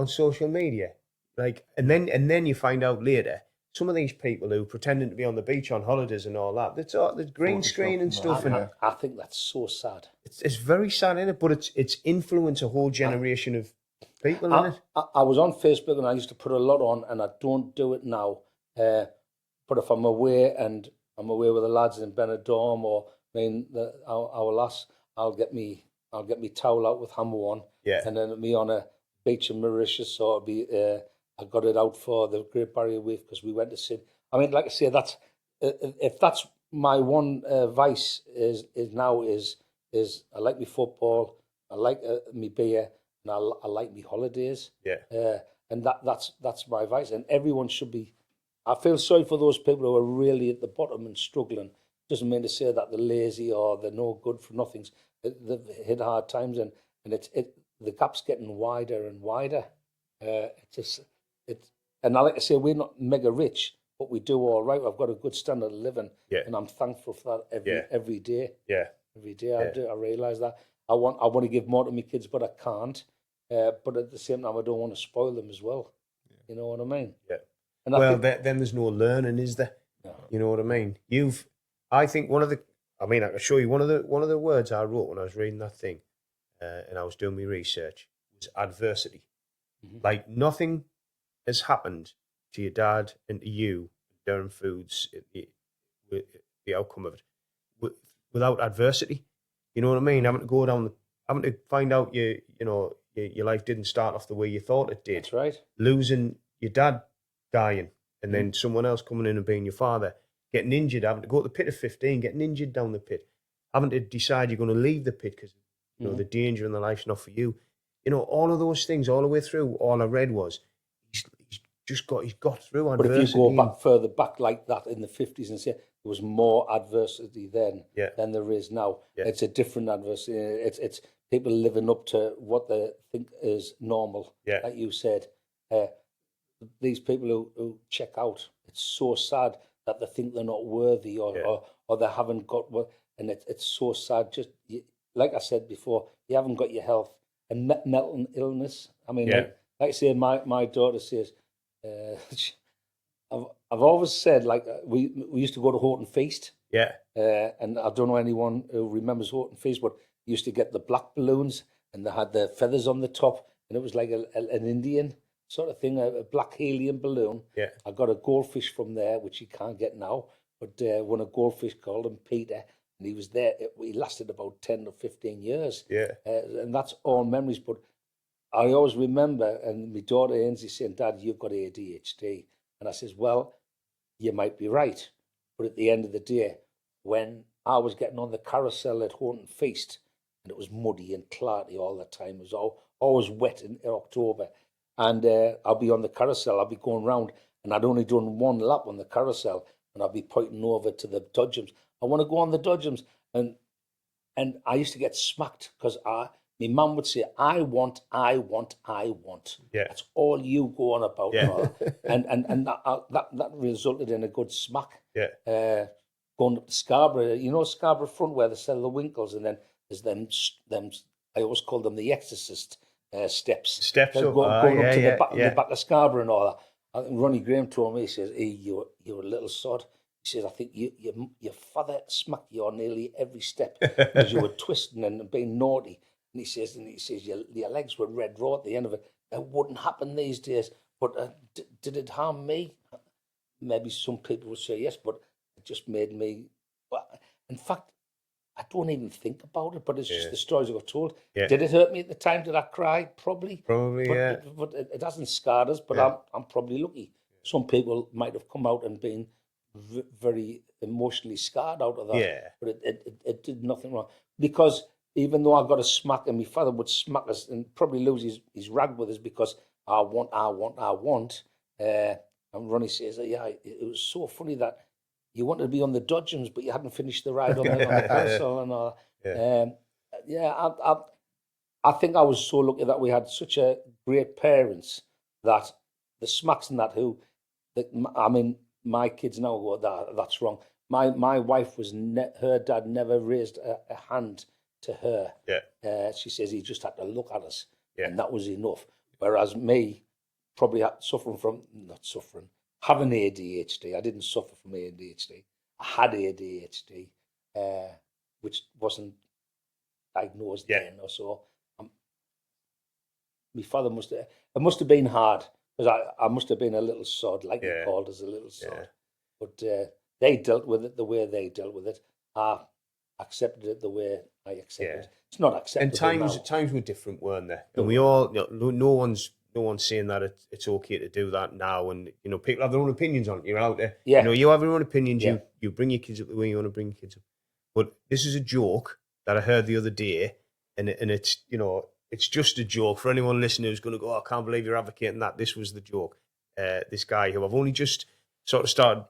social media. Like, and then you find out later, some of these people who pretending to be on the beach on holidays and all that, there's green screen and stuff. I think that's so sad. It's very sad, isn't it? But it's influenced a whole generation of people, isn't it? I was on Facebook and I used to put a lot on, and I don't do it now. But if I'm away and I'm away with the lads in Benidorm, or our lass, I'll get me towel out with hammer on, and then me on a beach in Mauritius, or it'll be I got it out for the Great Barrier Reef because we went to Sydney. I mean, like I say, that's if that's my one vice is I like my football, I like me beer, and I like me holidays. Yeah. And that's my vice, and everyone should be. I feel sorry for those people who are really at the bottom and struggling. Doesn't mean to say that they're lazy or they're no good for nothings. They've hit hard times, and the gap's getting wider and wider. And I like to say, we're not mega rich, but we do all right. I've got a good standard of living, and I'm thankful for that every day. Yeah, every day I do. I realise that I want to give more to my kids, but I can't. But at the same time, I don't want to spoil them as well. You know what I mean? Yeah. And then there's no learning, is there? No. You know what I mean? I think I can show you one of the words I wrote when I was reading that thing, and I was doing my research, was adversity. Mm-hmm. Like, nothing has happened to your dad and to you, Durham Foods, the outcome of it, without adversity. You know what I mean? Having to find out your life didn't start off the way you thought it did. That's right. Losing your dad, dying, and then someone else coming in and being your father, getting injured, having to go to the pit of 15, getting injured down the pit, having to decide you're going to leave the pit because the danger in the life's not for you. You know, all of those things, all the way through, all I read was he's got through adversity. But if you go further back like that in the 50s and say there was more adversity then than there is now, it's a different adversity. It's people living up to what they think is normal, like you said. These people who check out, it's so sad that they think they're not worthy or they haven't got what, and it's so sad. Just like I said before, you haven't got your health and mental illness. I mean, like I say, my daughter says, I've always said, like, we used to go to Horton Feast. Yeah. And I don't know anyone who remembers Horton Feast, but you used to get the black balloons and they had the feathers on the top, and it was like an Indian sort of thing, a black helium balloon. Yeah. I got a goldfish from there, which you can't get now, but won a goldfish called him Peter, and he was there. He lasted about 10 or 15 years. Yeah. And that's all memories. But I always remember, and my daughter Ainsley saying, "Dad, you've got ADHD," and I says, "Well, you might be right, but at the end of the day, when I was getting on the carousel at Haunton Feast, and it was muddy and clarty all the time, it was always wet in October, and I'll be on the carousel, I'll be going round, and I'd only done one lap on the carousel, and I'll be pointing over to the dodgems. I want to go on the dodgems, and I used to get smacked because my mum would say, I want. Yeah. That's all you go on about. Yeah. And that resulted in a good smack. Yeah. Going up to Scarborough, Scarborough front where they sell the Winkles, and then there's them, I always call them the Exorcist steps. Steps up. Going up to the back of Scarborough and all that. I think Ronnie Graham told me, he says, hey, you're a little sod. He says, I think your father smacked you on nearly every step because you were twisting and being naughty. And he says, your legs were red raw at the end of it. It wouldn't happen these days. But did it harm me? Maybe some people would say yes, but it just made me. In fact, I don't even think about it, but it's just the stories I got told. Yeah. Did it hurt me at the time? Did I cry? Probably. Probably, but it hasn't scarred us, but I'm probably lucky. Some people might have come out and been very emotionally scarred out of that. Yeah. But it did nothing wrong. Because even though I got a smack and my father would smack us and probably lose his rag with us because I want. And Ronnie says, yeah, it was so funny that you wanted to be on the dodgems, but you hadn't finished the ride on the carousel and all that. I think I was so lucky that we had such a great parents that the smacks and that my kids now go, that's wrong. My wife was, her dad never raised a hand to her. Yeah. She says he just had to look at us and that was enough. Whereas me, probably having ADHD. I didn't suffer from ADHD. I had ADHD, which wasn't diagnosed then or so. My father it must have been hard because I must have been a little sod, like he called us a little sod. But they dealt with it the way they dealt with it. I accepted it the way I accepted it. It's not acceptable And times were different, weren't they? And we all, no one's saying that it's okay to do that now. And people have their own opinions on it. You're out there. Yeah. You have your own opinions. Yeah. You bring your kids up the way you want to bring your kids up. But this is a joke that I heard the other day, and it's it's just a joke for anyone listening who's going to go, oh, I can't believe you're advocating that. This was the joke. This guy who I've only just sort of started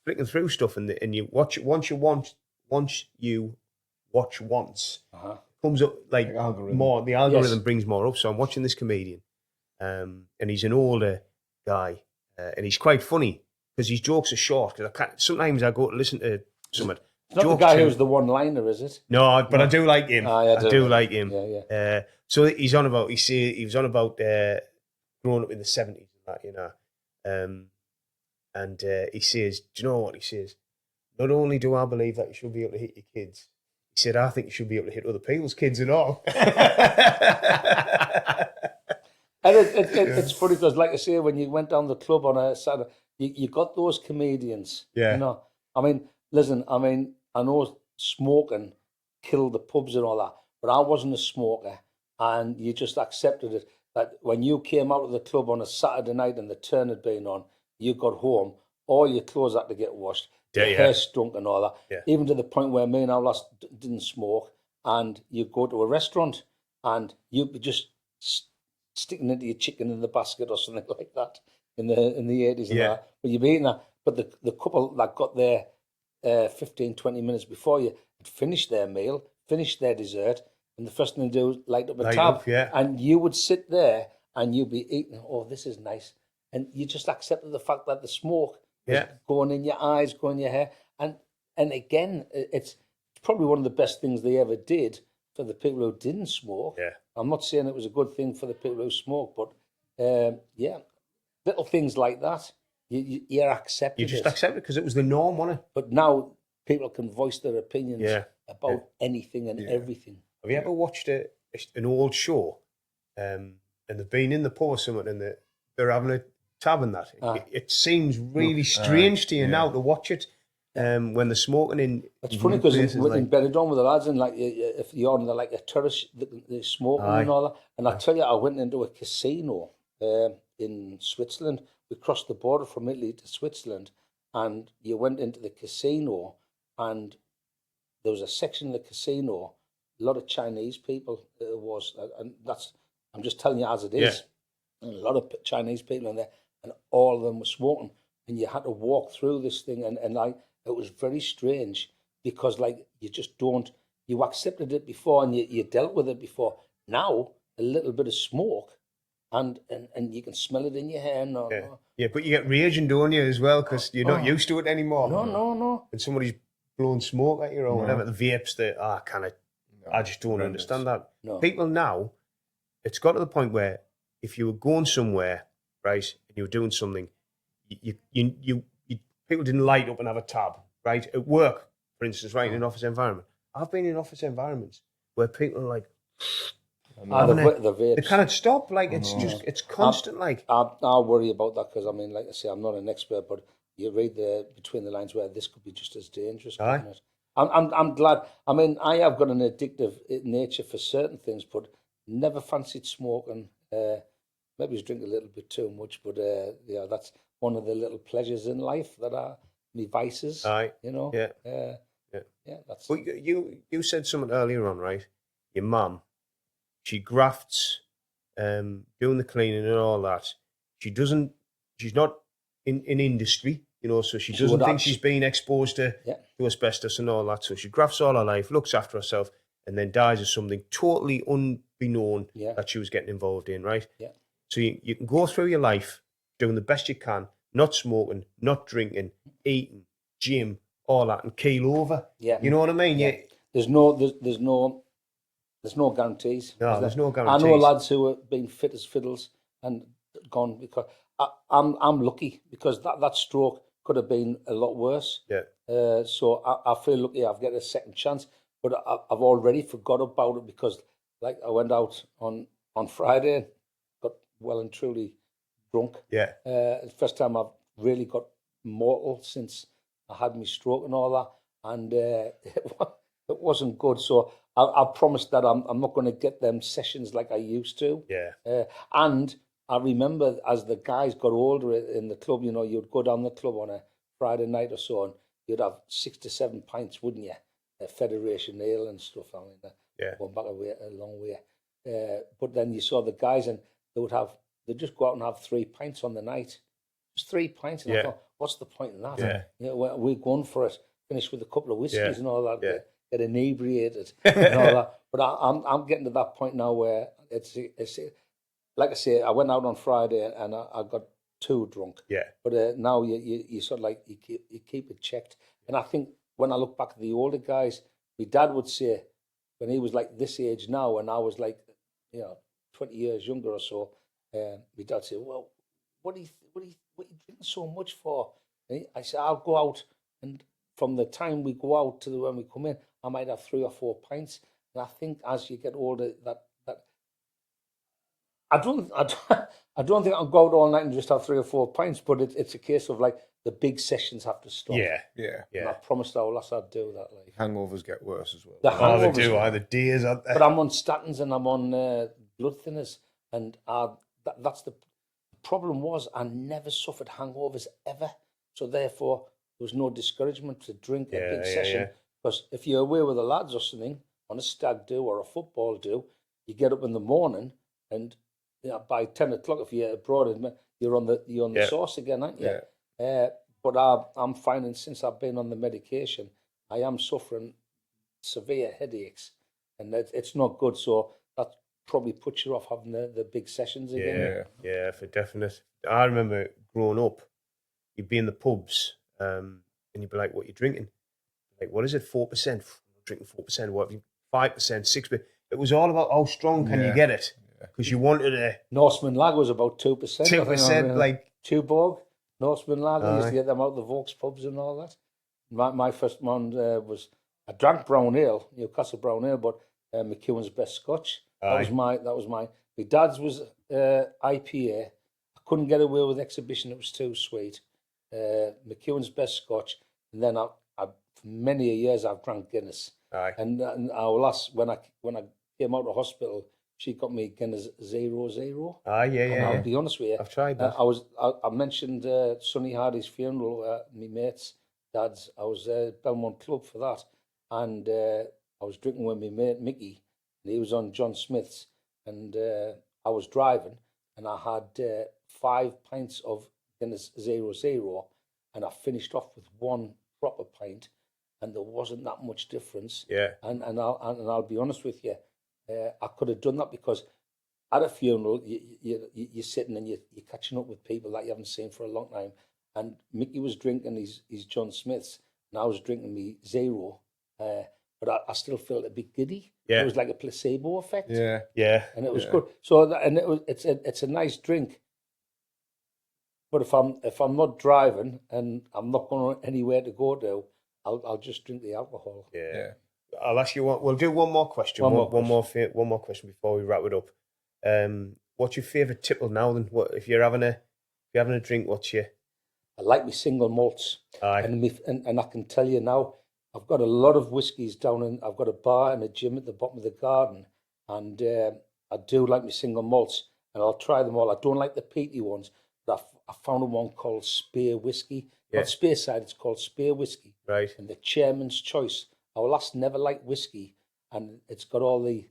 flicking through stuff, and you watch it once you watch once, comes up like more. The algorithm brings more up. So I'm watching this comedian, and he's an older guy, and he's quite funny because his jokes are short. Because sometimes I go to listen to something. It's not the guy who's the one-liner, is it? No, but I do like him. I do like him. Yeah. So he's on about. He was on about growing up in the 70s and that, and he says, do you know what he says? Not only do I believe that you should be able to hit your kids, he said, I think you should be able to hit other people's kids and all. And it's funny because, like I say, when you went down the club on a Saturday, you got those comedians. Yeah. I mean, listen, I know smoking killed the pubs and all that, but I wasn't a smoker, and you just accepted it. That when you came out of the club on a Saturday night and the turn had been on, you got home, all your clothes had to get washed, your hair stunk and all that. Yeah. Even to the point where me and our lass didn't smoke, and you go to a restaurant and you'd be just sticking into your chicken in the basket or something like that in the 80s and that. But you'd be eating that. But the couple that got there 15, 20 minutes before you had finished their meal, finished their dessert, and the first thing they do is light up a tab. And you would sit there and you'd be eating, oh, this is nice. And you just accepted the fact that the smoke was going in your eyes, going in your hair. And again, it's probably one of the best things they ever did for the people who didn't smoke. Yeah. I'm not saying it was a good thing for the people who smoke, but little things like that, you're accepted. You just accept it because it was the norm, wasn't it? But now people can voice their opinions about anything and everything. Have you ever watched an old show, and they've been in the pub or something, and they're having a tab and that? It seems really strange to you now to watch it. when they're smoking in. It's funny because places in Benidorm with the lads, and like if you're on like a tourist, they're smoking and all that. And I tell you, I went into a casino in Switzerland. We crossed the border from Italy to Switzerland, and you went into the casino, and there was a section of the casino, a lot of Chinese people and that's, I'm just telling you as it is, and a lot of Chinese people in there, and all of them were smoking, and you had to walk through this thing, and like, it was very strange, because like, you accepted it before, and you dealt with it before. Now, a little bit of smoke, and you can smell it in your hair. Yeah, but you get raging, don't you, as well, because you're not used to it anymore. No. And somebody's blowing smoke at you or whatever, the vapes, I just don't understand that. No. People now, it's got to the point where if you were going somewhere, right, and you were doing something, you people didn't light up and have a tab, right? At work, for instance, right, in an office environment. I've been in office environments where people are like, the vapes. they cannot stop. Like, it's constant. I worry about that, because I mean, like I say, I'm not an expert, but you read between the lines where this could be just as dangerous. Couldn't it? I'm glad. I mean, I have got an addictive nature for certain things, but never fancied smoking. Maybe I was drinking a little bit too much, but that's one of the little pleasures in life that are me vices. You know. Yeah. That's. Well, you said something earlier on, right? Your mum, she grafts, doing the cleaning and all that. She's not in industry, you know, so she doesn't think she's been exposed to asbestos and all that. So she grafts all her life, looks after herself, and then dies of something totally unbeknown that she was getting involved in, right? Yeah. So you can go through your life doing the best you can, not smoking, not drinking, eating, gym, all that, and keel over. Yeah. You know what I mean? Yeah. There's no guarantees. No, there's no guarantees. I know lads who have been fit as fiddles and gone, because I'm lucky, because that stroke could have been a lot worse. Yeah. So I feel lucky I've got a second chance, but I've already forgot about it, because like I went out on Friday, got well and truly drunk. Yeah. The first time I've really got mortal since I had my stroke and all that, and it wasn't good. So I promised that I'm not going to get them sessions like I used to. Yeah. And I remember as the guys got older in the club, you know, you'd go down the club on a Friday night or so, and you'd have 6 to 7 pints, wouldn't you? Federation ale and stuff. I mean, going back a long way. But then you saw the guys, and they'd just go out and have 3 pints on the night. Just 3 pints. And I thought, what's the point in that? Yeah. You know, we're going for it, finish with a couple of whiskies and all that. Yeah. Get inebriated and all that. But I'm getting to that point now where it's like I say, I went out on Friday and I got too drunk. Yeah. But now you sort of like you keep it checked. And I think when I look back at the older guys, my dad would say when he was like this age now, and I was like 20 years younger or so, my dad said, "Well, what are you drinking so much for?" And I said, "I'll go out, and from the time we go out to when we come in, I might have 3 or 4 pints." And I think as you get older, that I don't think I'll go out all night and just have 3 or 4 pints, but it's a case of like the big sessions have to stop. Yeah. And I promised our lass I'd do that. Like hangovers get worse as well. They do. The days out there. But I'm on statins and I'm on blood thinners, and that's the problem. Was I never suffered hangovers ever, so therefore there was no discouragement to drink a big session. Because if you're away with the lads or something on a stag do or a football do, you get up in the morning and by 10 o'clock, if you're abroad, you're on the sauce again, aren't you? Yeah. But I'm finding since I've been on the medication, I am suffering severe headaches, and it's not good. So that probably puts you off having the big sessions again. Yeah, for definite. I remember growing up, you'd be in the pubs, and you'd be like, "What are you drinking?" Like, what is it? 4%. Drinking 4%. What? 5%, 6%. It was all about how strong can you get it. Because you wanted a Norseman Lager was about 2%. 2%, like Tuborg, Norseman Lager. Used to get them out of the Vaux pubs and all that. My first one was I drank brown ale, Newcastle brown ale, but McEwen's Best Scotch. That was my. My dad's was IPA. I couldn't get away with Exhibition; it was too sweet. McEwen's Best Scotch, and then I for many years I've drank Guinness. Aye. And our last when I came out of hospital, she got me Guinness 00. Aye, yeah, And yeah. I'll be honest with you, I've tried that. I mentioned Sonny Hardy's funeral, my mate's dad's. I was at Belmont Club for that, and I was drinking with my mate Mickey, and he was on John Smith's, and I was driving, and I had 5 pints of Guinness 00, and I finished off with 1 proper pint, and there wasn't that much difference. Yeah. And I'll be honest with you, I could have done that because at a funeral, you're sitting and you're catching up with people that you haven't seen for a long time. And Mickey was drinking his John Smith's, and I was drinking me 0. But I still felt a bit giddy. Yeah. It was like a placebo effect. Yeah. Yeah. And it was good. So it's a nice drink. But if I'm not driving and I'm not going anywhere to go to, I'll just drink the alcohol. Yeah. I'll ask you one. We'll do one more question. One more question before we wrap it up. What's your favourite tipple now? Then, what if you're having a drink? What's your? I like my single malts. Aye. And I can tell you now, I've got a lot of whiskies down in. I've got a bar and a gym at the bottom of the garden, and I do like my single malts, and I'll try them all. I don't like the peaty ones, but I found one called Spear Whiskey. Yeah. Not Spearside, it's called Spear Whiskey. Right. And the chairman's choice. Our last never liked whiskey, and it's got all the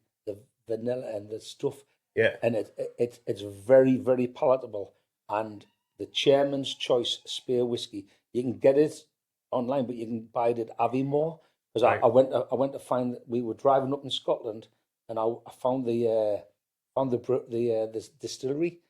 vanilla and the stuff. Yeah. And it's very, very palatable. And the chairman's choice Spear Whiskey, you can get it online, but you can buy it at Aviemore. Because Right. I went to find, we were driving up in Scotland, and I found the distillery,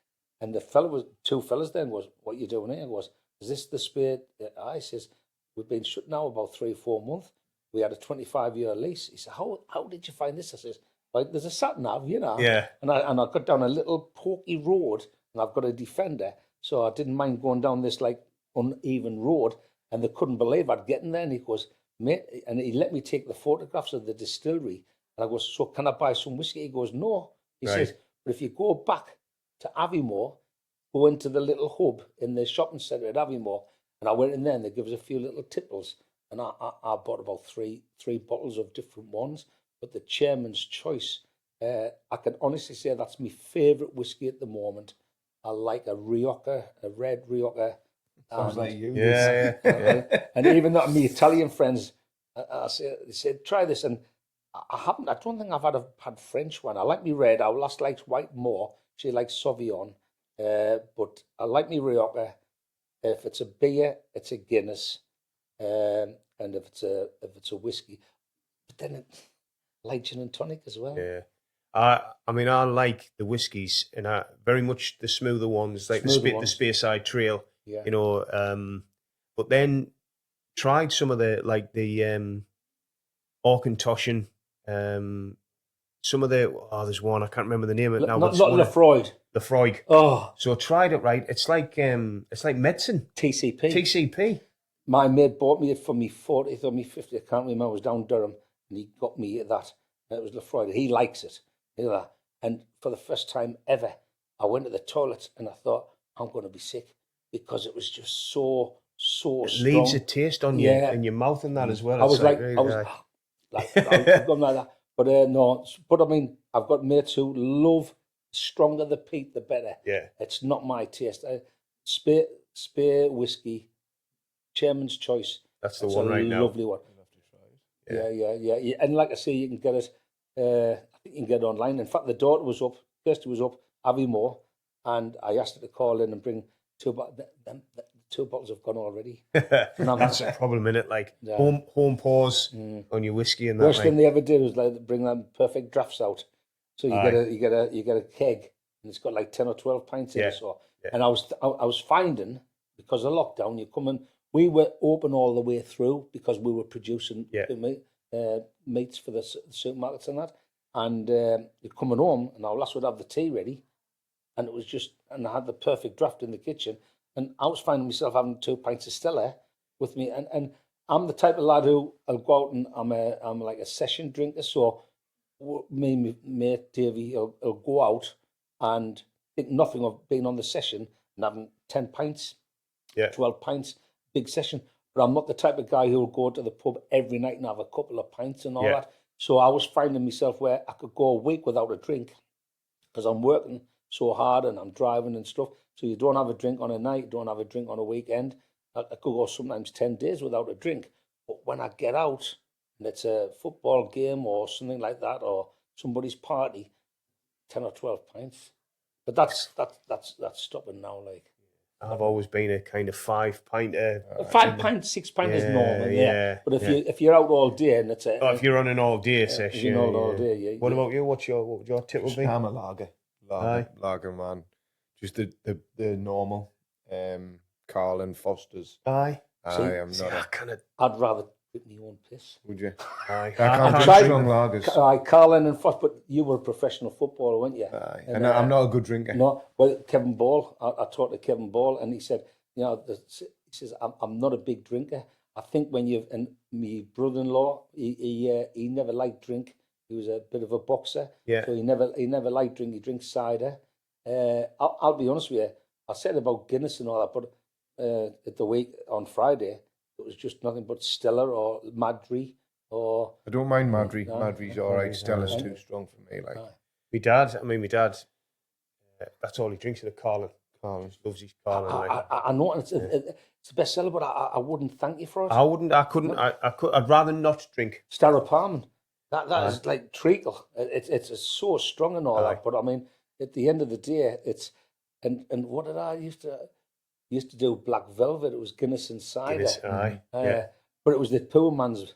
and the fella was 2 fellas. Then was, what you doing here? Was, is this the Spear? I says, we've been shut now about 3 or 4 months. We had a 25-year lease. He said, how did you find this? I says, like, there's a sat nav, you know. Yeah. And I got down a little porky road, and I've got a Defender, so I didn't mind going down this like uneven road. And they couldn't believe I'd get in there. And he goes, mate, and he let me take the photographs of the distillery. And I goes, so can I buy some whiskey? He goes, no. He says, but if you go back to Aviemore, go into the little hub in the shopping centre at Aviemore, and I went in there and they give us a few little tipples. And I bought about three bottles of different ones. But the chairman's choice, I can honestly say that's my favourite whiskey at the moment. I like a Rioja, a red Rioja. Sounds like you. Yeah. And even that, my Italian friends, they said, try this. And I don't think I've had French one. I like me red. Our last likes white more. She likes Sauvignon. But I like me Rioja. If it's a beer, it's a Guinness. And if it's a whiskey, but then I like gin and tonic as well. Yeah. I mean, I like the whiskies, and very much the smoother ones, like the Spearside Trail. Yeah. You know, but then tried some of the Auchentoshan, some of the there's one I can't remember the name of it now. Not Lefroy. Lefroy. Oh, so I tried it. Right, it's like medicine. TCP. My mate bought me it for me 40th or me 50th. I can't remember. I was down Durham, and he got me that. And it was Lefroy. He likes it. You know, and for the first time ever, I went to the toilet and I thought, I'm going to be sick, because it was just so It strong. leaves a taste on you in your mouth and that as well. I was like, really, I've gone like that. But no, but I mean, I've got mates who love stronger the peat, the better. Yeah. It's not my taste. Spear whiskey, chairman's choice. That's the one right now. Lovely one. Yeah. And like I say, you can get it. I think you can get it online. In fact, the daughter was up. Kirsty was up, Aviemore, and I asked her to call in and bring 2 bottles. The 2 bottles have gone already. That's a problem, innit? Like home pause on your whiskey and that. Worst thing they ever did was like bring them perfect drafts out. So you get a keg, and it's got like 10 or 12 pints in it. So, and I was finding, because of lockdown, you come in. We were open all the way through because we were producing meats for the supermarkets and that. And you're coming home, and our lass would have the tea ready, and it was just, and I had the perfect draft in the kitchen, and I was finding myself having 2 pints of Stella with me, and I'm the type of lad who I'll go out and I'm like a session drinker, so me and my mate Davey will go out and think nothing of being on the session and having 10 pints, 12 pints, big session. but I'm not the type of guy who will go to the pub every night and have a couple of pints and all Yeah. that. So I was finding myself where I could go a week without a drink because I'm working so hard and I'm driving and stuff. So you don't have a drink on a night, you don't have a drink on a weekend. I could go sometimes 10 days without a drink. But when I get out and it's a football game or something like that or somebody's party, 10 or 12 pints. But that's stopping now. Like I've always been a kind of 5 pint. 5 pints, 6 pints is normal. Yeah. But if you're out all day and it's if you're on an all day session, all day. Yeah. What about you? What would your tip would be? I'm a lager man. Just the normal, Carlin Foster's. Aye. I'm not. I'd rather drink my own piss. Would you? Aye. I can't drink strong lagers. Aye, Carlin and Foster. But you were a professional footballer, weren't you? Aye. And I'm not a good drinker. No. Well, Kevin Ball. I talked to Kevin Ball, and he said, he says, I'm not a big drinker. I think when you've and my brother-in-law, he never liked drink. He was a bit of a boxer, so he never liked drink. He drinks cider. I'll be honest with you. I said about Guinness and all that, but at the week on Friday, it was just nothing but Stella or Madry or. I don't mind Madry. Madry's all right. Stella's too strong for me. Like my dad. That's all he drinks in a Carlin. Carlin loves his Carlin. I know it's a bestseller, but I wouldn't thank you for it. I wouldn't. I couldn't. I'd rather not drink. Staroparmin. That is like treacle. It's so strong and all that. But I mean, at the end of the day, it's and what did I used to do? Black Velvet. It was Guinness and cider. Guinness, but it was the poor man's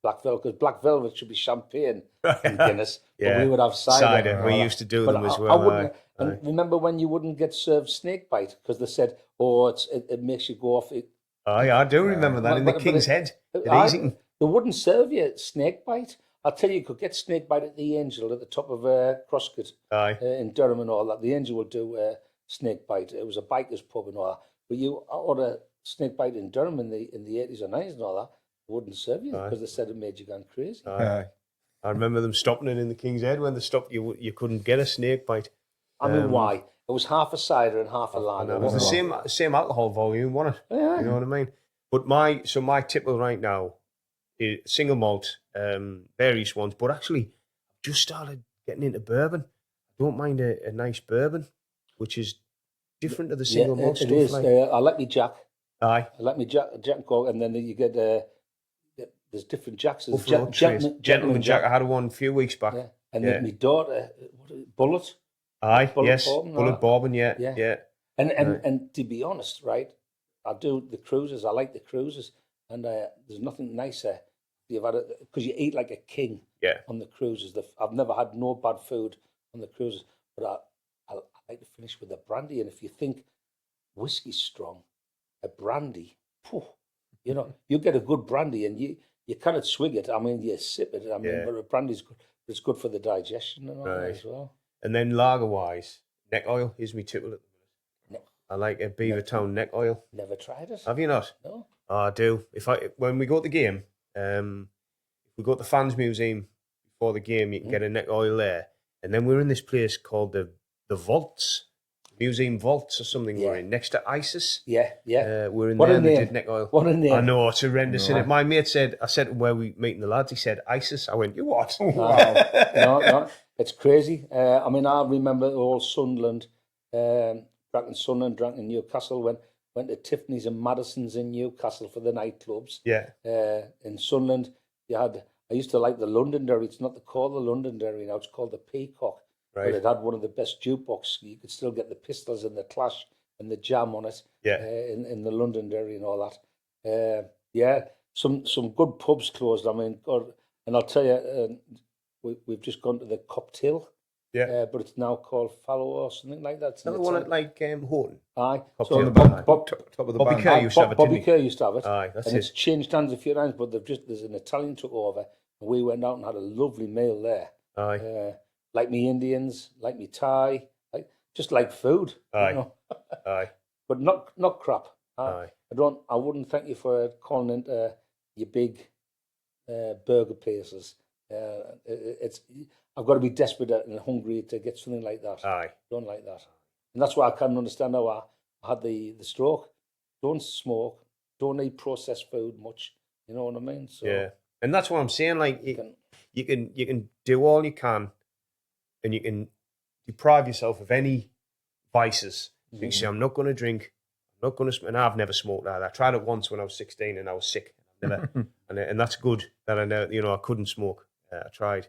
Black Velvet because Black Velvet should be champagne and Guinness. But we would have cider. We used to do them as well. I wouldn't. And remember when you wouldn't get served snake bite because they said, "Oh, it makes you go off it." I do remember that in the King's Head at Easington. They wouldn't serve you snake bite. I'll tell you could get snake bite at the Angel at the top of Crosscut in Durham and all that. The Angel would do snake bite. It was a biker's pub and all that. But you order snake bite in Durham in the 80s or 90s and all that, they wouldn't serve you because they said it made you go crazy. I remember them stopping it in the King's Head when they stopped. You couldn't get a snake bite. I mean, why? It was half a cider and half a lager. It was the same alcohol volume, wasn't it? Yeah. You know what I mean? But my tipple right now is single malt, various ones. But actually, I've just started getting into bourbon. I don't mind a nice bourbon, which is different to the single malt stuff. It is. I like me Jack. Aye. I like me Jack and Coke, and then you get there's different Jacks. Gentleman Jack. I had one a few weeks back. Yeah. And then my daughter, Bullet. Aye, Bullet Bourbon, yeah. And to be honest, right, I do the cruises. I like the cruises, and there's nothing nicer. You've had it because you eat like a king. On the cruises. I've never had no bad food on the cruises, but I like to finish with a brandy. And if you think whiskey's strong, a brandy, you get a good brandy, and you cannot swig it. I mean, you sip it. I mean, but a brandy's good. It's good for the digestion and all that as well. And then lager-wise, neck oil is my tipple at the minute. I like a Beavertown neck oil. Never tried it. Have you not? No. Oh, I do. When we go to the game, if we go to the fans museum before the game, you can get a neck oil there. And then we're in this place called the Vaults, Museum Vaults or something. We're in next to ISIS. Yeah. We're in there and they did neck oil. What a name. I know, it's horrendous, isn't it? My mate said, I said where we meeting the lads, he said ISIS. I went, you what? Wow. No. It's crazy. I mean, I remember all Sunderland, drank in Sunderland, drank in Newcastle, went to Tiffany's and Madison's in Newcastle for the nightclubs. Yeah. In Sunderland, I used to like the Londonderry. It's not called the Londonderry now, it's called the Peacock. Right. But it had one of the best jukebox. You could still get the Pistols and the Clash and the Jam on it. Yeah. In the Londonderry and all that. Some good pubs closed. I mean, God, and I'll tell you, we've just gone to the Cocktail. Yeah. But it's now called Fallow or something like that. Is that the one at Horton? Aye. Cocktail. So top of the Bobby band. Kerr used to have it, Bobby Kerr used to have it. Aye, that's and it. It's changed hands a few times, but there's an Italian took over, and we went out and had a lovely meal there. Aye. Like me Indians, like me Thai, just like food. Aye. You know? Aye. But not crap. Aye. I wouldn't thank you for calling into your big burger places. I've got to be desperate and hungry to get something like that. Aye. Don't like that. And that's why I can't understand how I had the stroke. Don't smoke, don't eat processed food much. You know what I mean? So Yeah, and that's what I'm saying. Like can- you can do all you can, and you can deprive yourself of any vices. So you say, I'm not going to drink. I'm not going to. And I've never smoked either. I tried it once when I was 16, and I was sick. I've never, and that's good that I know. You know, I couldn't smoke. I tried,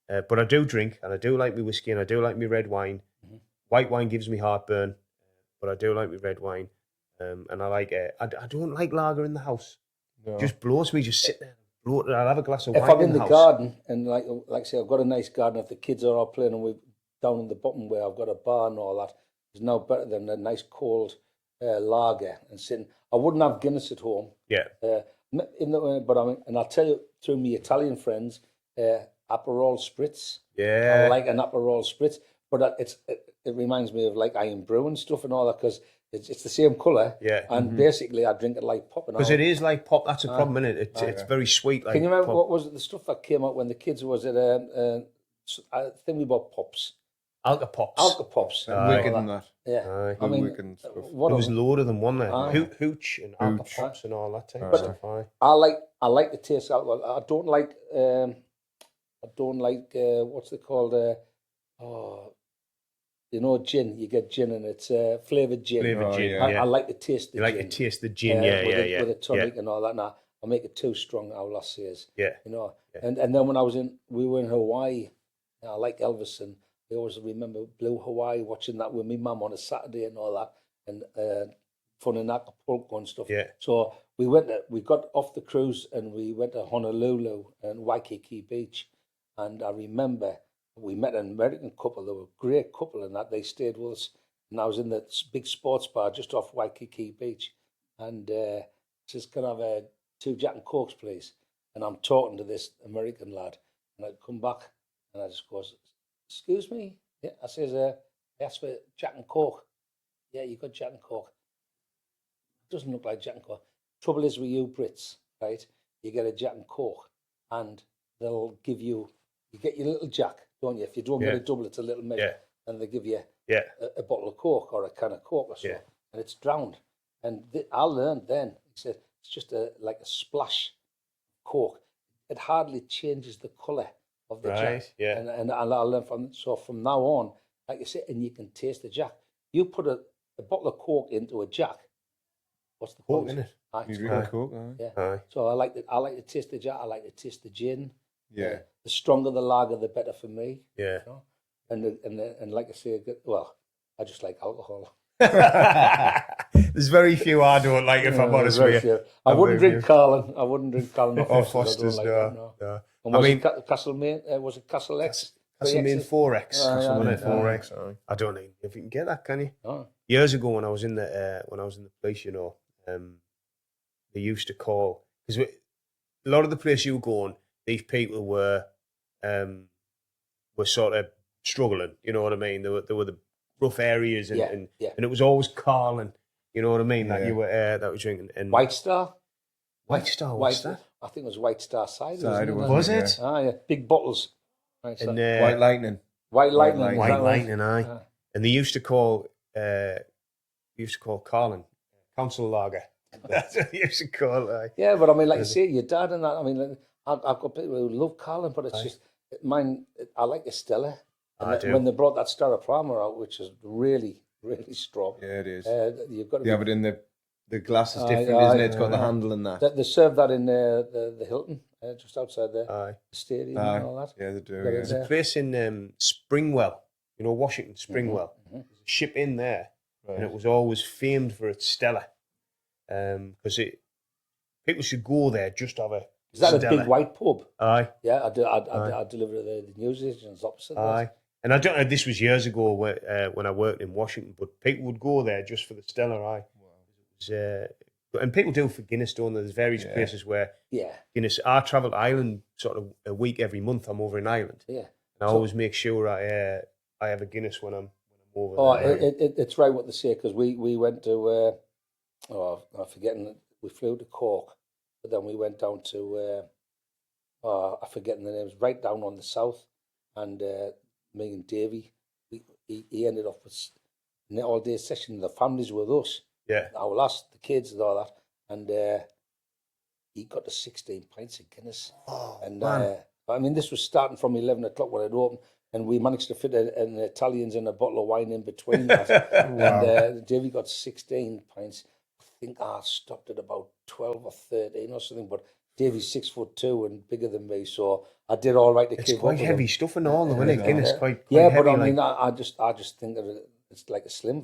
but I do drink, and I do like my whiskey, and I do like my red wine. White wine gives me heartburn, but I do like my red wine, and I like it. I don't like lager in the house. No. Just blows me. Just sit there. I'll have a glass of if wine I'm in the the house. garden and like I say, I've got a nice garden. If the kids are all playing and we're down in the bottom where I've got a bar and all that, it's no better than a nice cold lager and sitting. I wouldn't have Guinness at home. Yeah. But I mean, and I'll tell you through my Italian friends, Aperol Spritz. Yeah. I like an Aperol Spritz, but it reminds me of like Iron Brew and stuff and all that because it's the same colour. Yeah. And basically, I drink it like pop. Because it is like pop. That's a problem, isn't it? It's very sweet. Like Can you remember pop. what was it? The stuff that came out when the kids was it? I think we bought pops. Alka Pops. Alka Pops. Wicked and that. Yeah. Aye. I mean, Wicked and stuff. what There was a- a load of them, wasn't there? Aye. Hooch and Alka Hooch. Pops and all that type of Aye. stuff. Aye. I like the taste of alcohol. I don't like what's it called? Gin. You get gin and it's flavoured gin. Flavoured gin, yeah. yeah. I like the taste of You like gin. to taste the gin, yeah, with a tonic yeah. and all that. Now I make it too strong. Our last year's, Yeah. you know. Yeah. And then when we were in Hawaii. I like Elvis, and I always remember Blue Hawaii, watching that with my mum on a Saturday and all that, and fun in Acapulco and stuff. Yeah. So we got off the cruise and we went to Honolulu and Waikiki Beach, and I remember we met an American couple. They were a great couple, and that they stayed with us. And I was in the big sports bar just off Waikiki Beach, and says, "Can I have 2 Jack and Cokes, please?" And I'm talking to this American lad, and I'd come back. And I just goes, "Excuse me?" Yeah, I says, "I asked for Jack and Coke." "Yeah, you got Jack and Coke." Doesn't look like Jack and Coke. Trouble is with you Brits, right? You get a Jack and Coke, and they'll give you get your little Jack, don't you? If you don't get a double, it's a little measure, and they give you a bottle of Coke or a can of Coke or so, and it's drowned. And I learned then. He said it's just like a splash of Coke. It hardly changes the colour of the Jack. Yeah. And I learned from now on, like you say, and you can taste the Jack. You put a bottle of Coke into a Jack. What's the Coke point? in it. Aye, You it's drink Coke. Coke, aye. Yeah. Aye. So I like the taste of the Jack. I like to taste the gin. Yeah. The stronger the lager, the better for me. Yeah. You know? And like I say, I just like alcohol. There's very few I don't like, if I'm honest with you. I wouldn't drink Carlin. I wouldn't drink Carlin or Or Foster's. Foster's, I don't like no. that, no. No. And I was mean, it Castlemaine? Was it Castle X? Castlemaine 4X. Castlemaine 4X. Aye. I don't know if you can get that, can you? No. Years ago, when I was in the police, you know, they used to call, because a lot of the place you were going, these people were sort of struggling. You know what I mean? They were the rough areas, and it was always Carlin. You know what I mean? That you were that was drinking. And White Star. White Star. What's that? I think it was White Star cider. Cider, wasn't Was it? it? Ah, yeah, big bottles. Right, And White Lightning. White Lightning. Lightning. is that White right? Lightning, aye. And they used to call Carlin Council Lager. That's what they used to call it. Yeah, but I mean, like you say, your dad and that. I mean, like, I've got people who love Carlin, but it's just mine. I like the Stella. And I do. When they brought that Stella Primer out, which is really, really strong. Yeah, it is. You've got to Yeah, but in the glass is Aye, different, aye, isn't it? It's got the aye. handle and that. They serve that in the Hilton, just outside the Aye. stadium Aye. and all that. Yeah, they do. Got Yeah. it There's a place in Springwell, you know, Washington, Springwell. There's a ship in there, and it was always famed for its Stella. Because people should go there just to have a Is that Stella. a big white pub? Aye, Yeah, I deliver to the news agents opposite. aye. And I don't know, this was years ago when I worked in Washington, but people would go there just for the Stella, aye. It was, and people do for Guinness, don't they? There's various places where Yeah, Guinness. I travel to Ireland sort of a week every month. I'm over in Ireland, yeah. and I always make sure I have a Guinness when I'm over Oh, there. it's right what they say because we went to I'm forgetting, we flew to Cork, but then we went down to I'm forgetting the names, right down on the south, and me and Davey, he ended up with an all day session. The families with us, Yeah, our last, the kids and all that, and he got to 16 pints of Guinness. And I mean, this was starting from 11 o'clock when it opened, and we managed to fit an Italians and a bottle of wine in between that. And Davy got 16 pints. I think I stopped at about 12 or 13 or something, but Davy's 6'2" and bigger than me, so I did all right to keep up. It's quite heavy stuff and all, isn't it? Guinness quite yeah, heavy, but I mean, I just think that it's like a slim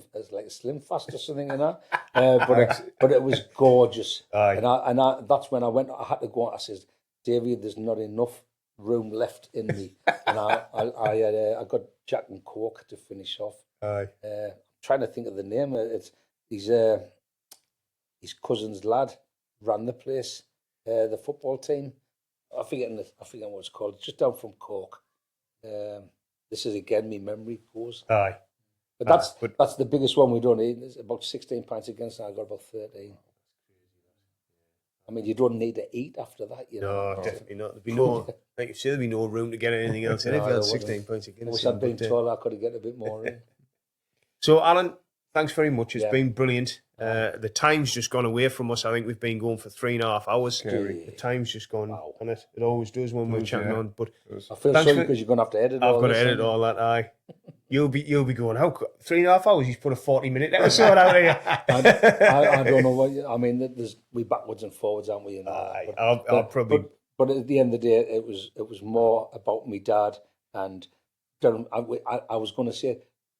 fast or something, you know. But it was gorgeous, and I that's when I had to go. I said, Davy, there's not enough room left in me, and I got Jack and Coke to finish off. I'm trying to think of the name. It's his cousin's lad ran the place, the football team. I forget what it's called. It's just down from Cork. This is again me memory goes. Aye. But that's the biggest one we done. It's about 16 pints against, and I got about 13. I mean, you don't need to eat after that, you know. No, definitely not. There'd be no, like you say, there'd be no room to get anything else in if you had 16 pints against. I wish I'd been told I could have get a bit more in. So, Alan, thanks very much. It's been brilliant. The time's just gone away from us. I think we've been going for 3.5 hours. The time's just gone on it. It always does when we're chatting on. But I feel sorry because you're going to have to edit all this. I've got to edit all that, aye. You'll be going, how 3.5 hours? He's put a 40-minute episode out here. I don't know what I mean. We backwards and forwards, aren't we? You know, I'll probably. But at the end of the day, it was more about me dad and Durham. I was going to say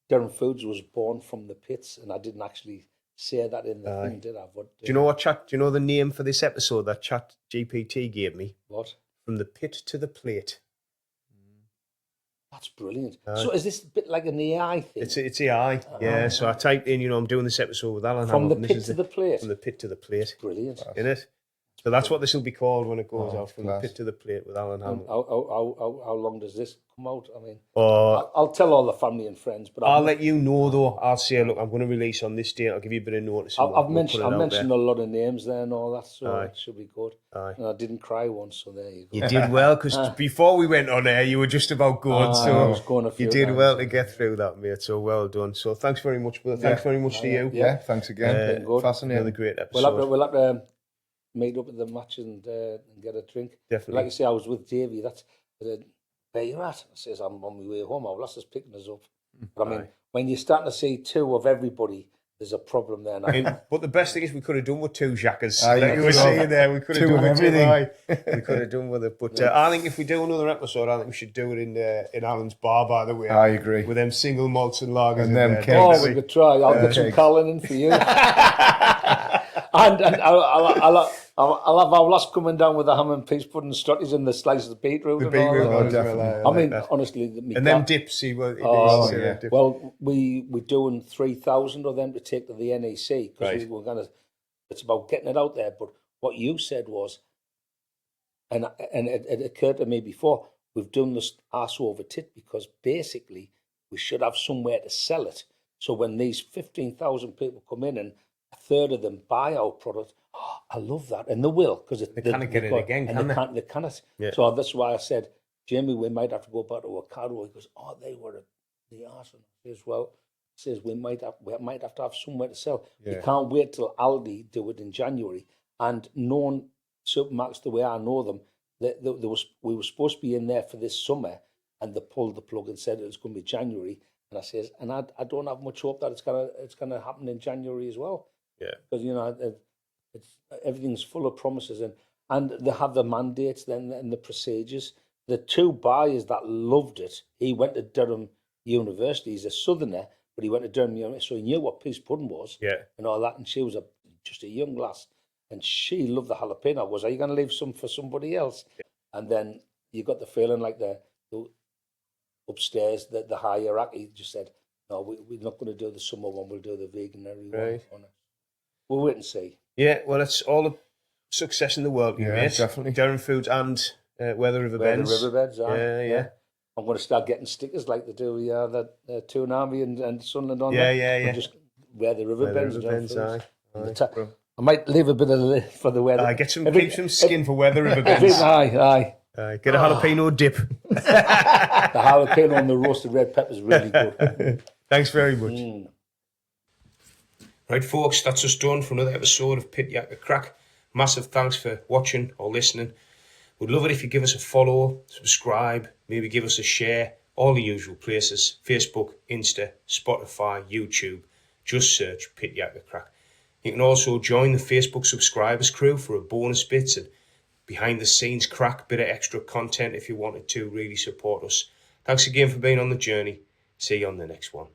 Durham Foods was born from the pits, and I didn't actually say that in the thing, did I? But, do you know what chat? Do you know the name for this episode that Chat GPT gave me? What? From the pit to the plate. That's brilliant. So is this a bit like an AI thing? It's AI, yeah. So I typed in, I'm doing this episode with Alan from Hamilton. The pit to the plate. From the pit to the plate. Brilliant. Isn't it? So that's what this will be called when it goes out, from the pit to the plate with Alan Hamilton. How long does this come out? I mean, I'll I'll tell all the family and friends, but I'll let you know though. I'll say, look, I'm going to release on this date. I'll give you a bit of notice. I've mentioned a lot of names there and all that, so it should be good. And I didn't cry once, so there you go. You did well, because before we went on air, you were just about going. So I was going a few you did times. well to get through that, mate. So well done. So thanks very much, brother. Thanks very much to you. Yeah, thanks again. Fascinating. Another great episode. We'll have to meet up at the match and get a drink. Definitely. Like I say, I was with Davey. That's where you at? I says, I'm on my way home. Our lass is picking us up. But I mean, when you're starting to see two of everybody, there's a problem there now. But the best thing is we could have done with two Jackers. Like you were saying there, we could have done with everything. We could have done with it. But I think if we do another episode, I think we should do it in Alan's bar, by the way. I agree. With them single malts and lagers and them there. Oh, we could try. I'll get some Colin in for you. And I'll have our lass coming down with the ham and peas pudding strutties and the slices of beetroot. The and all beetroot that. one as well. I mean, honestly, and them dips. Well, we're doing 3,000 of them to take to the NEC because we're gonna. It's about getting it out there. But what you said was, and it occurred to me before, we've done this arse over tit because basically we should have somewhere to sell it. So when these 15,000 people come in and a third of them buy our product, I love that, and they will because they can't get it again, can they? They cannot. Yeah. So that's why I said, Jamie, we might have to go back to Ocado. He goes, they were the arse. And I says, well, we might have to have somewhere to sell. Yeah. You can't wait till Aldi do it in January, and known supermarkets the way I know them, we were supposed to be in there for this summer, and they pulled the plug and said it was going to be January. And I says, and I don't have much hope that it's gonna happen in January as well. Yeah, because everything's full of promises, and they have the mandates then and the procedures. The two buyers that loved it, he went to Durham University. He's a southerner, but he went to Durham University, so he knew what peas pudding was, and all that. And she was just a young lass, and she loved the jalapeno. Are you going to leave some for somebody else? Yeah. And then you got the feeling like the upstairs, the hierarchy just said, no, we're not going to do the summer one. We'll do the veganary one. We'll wait and see. Yeah, well, it's all the success in the world, mate. Definitely. Durham Foods and Weather River Bends. Yeah. I'm going to start getting stickers like they do, that Toon Army and Sunderland on there. Yeah. Just Weather River Bends. I might leave a bit of the for the weather. Keep some skin for Weather River Bends. Aye. Get a jalapeno dip. The jalapeno and the roasted red pepper is really good. Thanks very much. Right, folks, that's us done for another episode of Pt2 Crack. Massive thanks for watching or listening. We'd love it if you give us a follow, subscribe, maybe give us a share, all the usual places, Facebook, Insta, Spotify, YouTube. Just search Pt2 Crack. You can also join the Facebook subscribers crew for a bonus bits and behind the scenes crack, bit of extra content if you wanted to really support us. Thanks again for being on the journey. See you on the next one.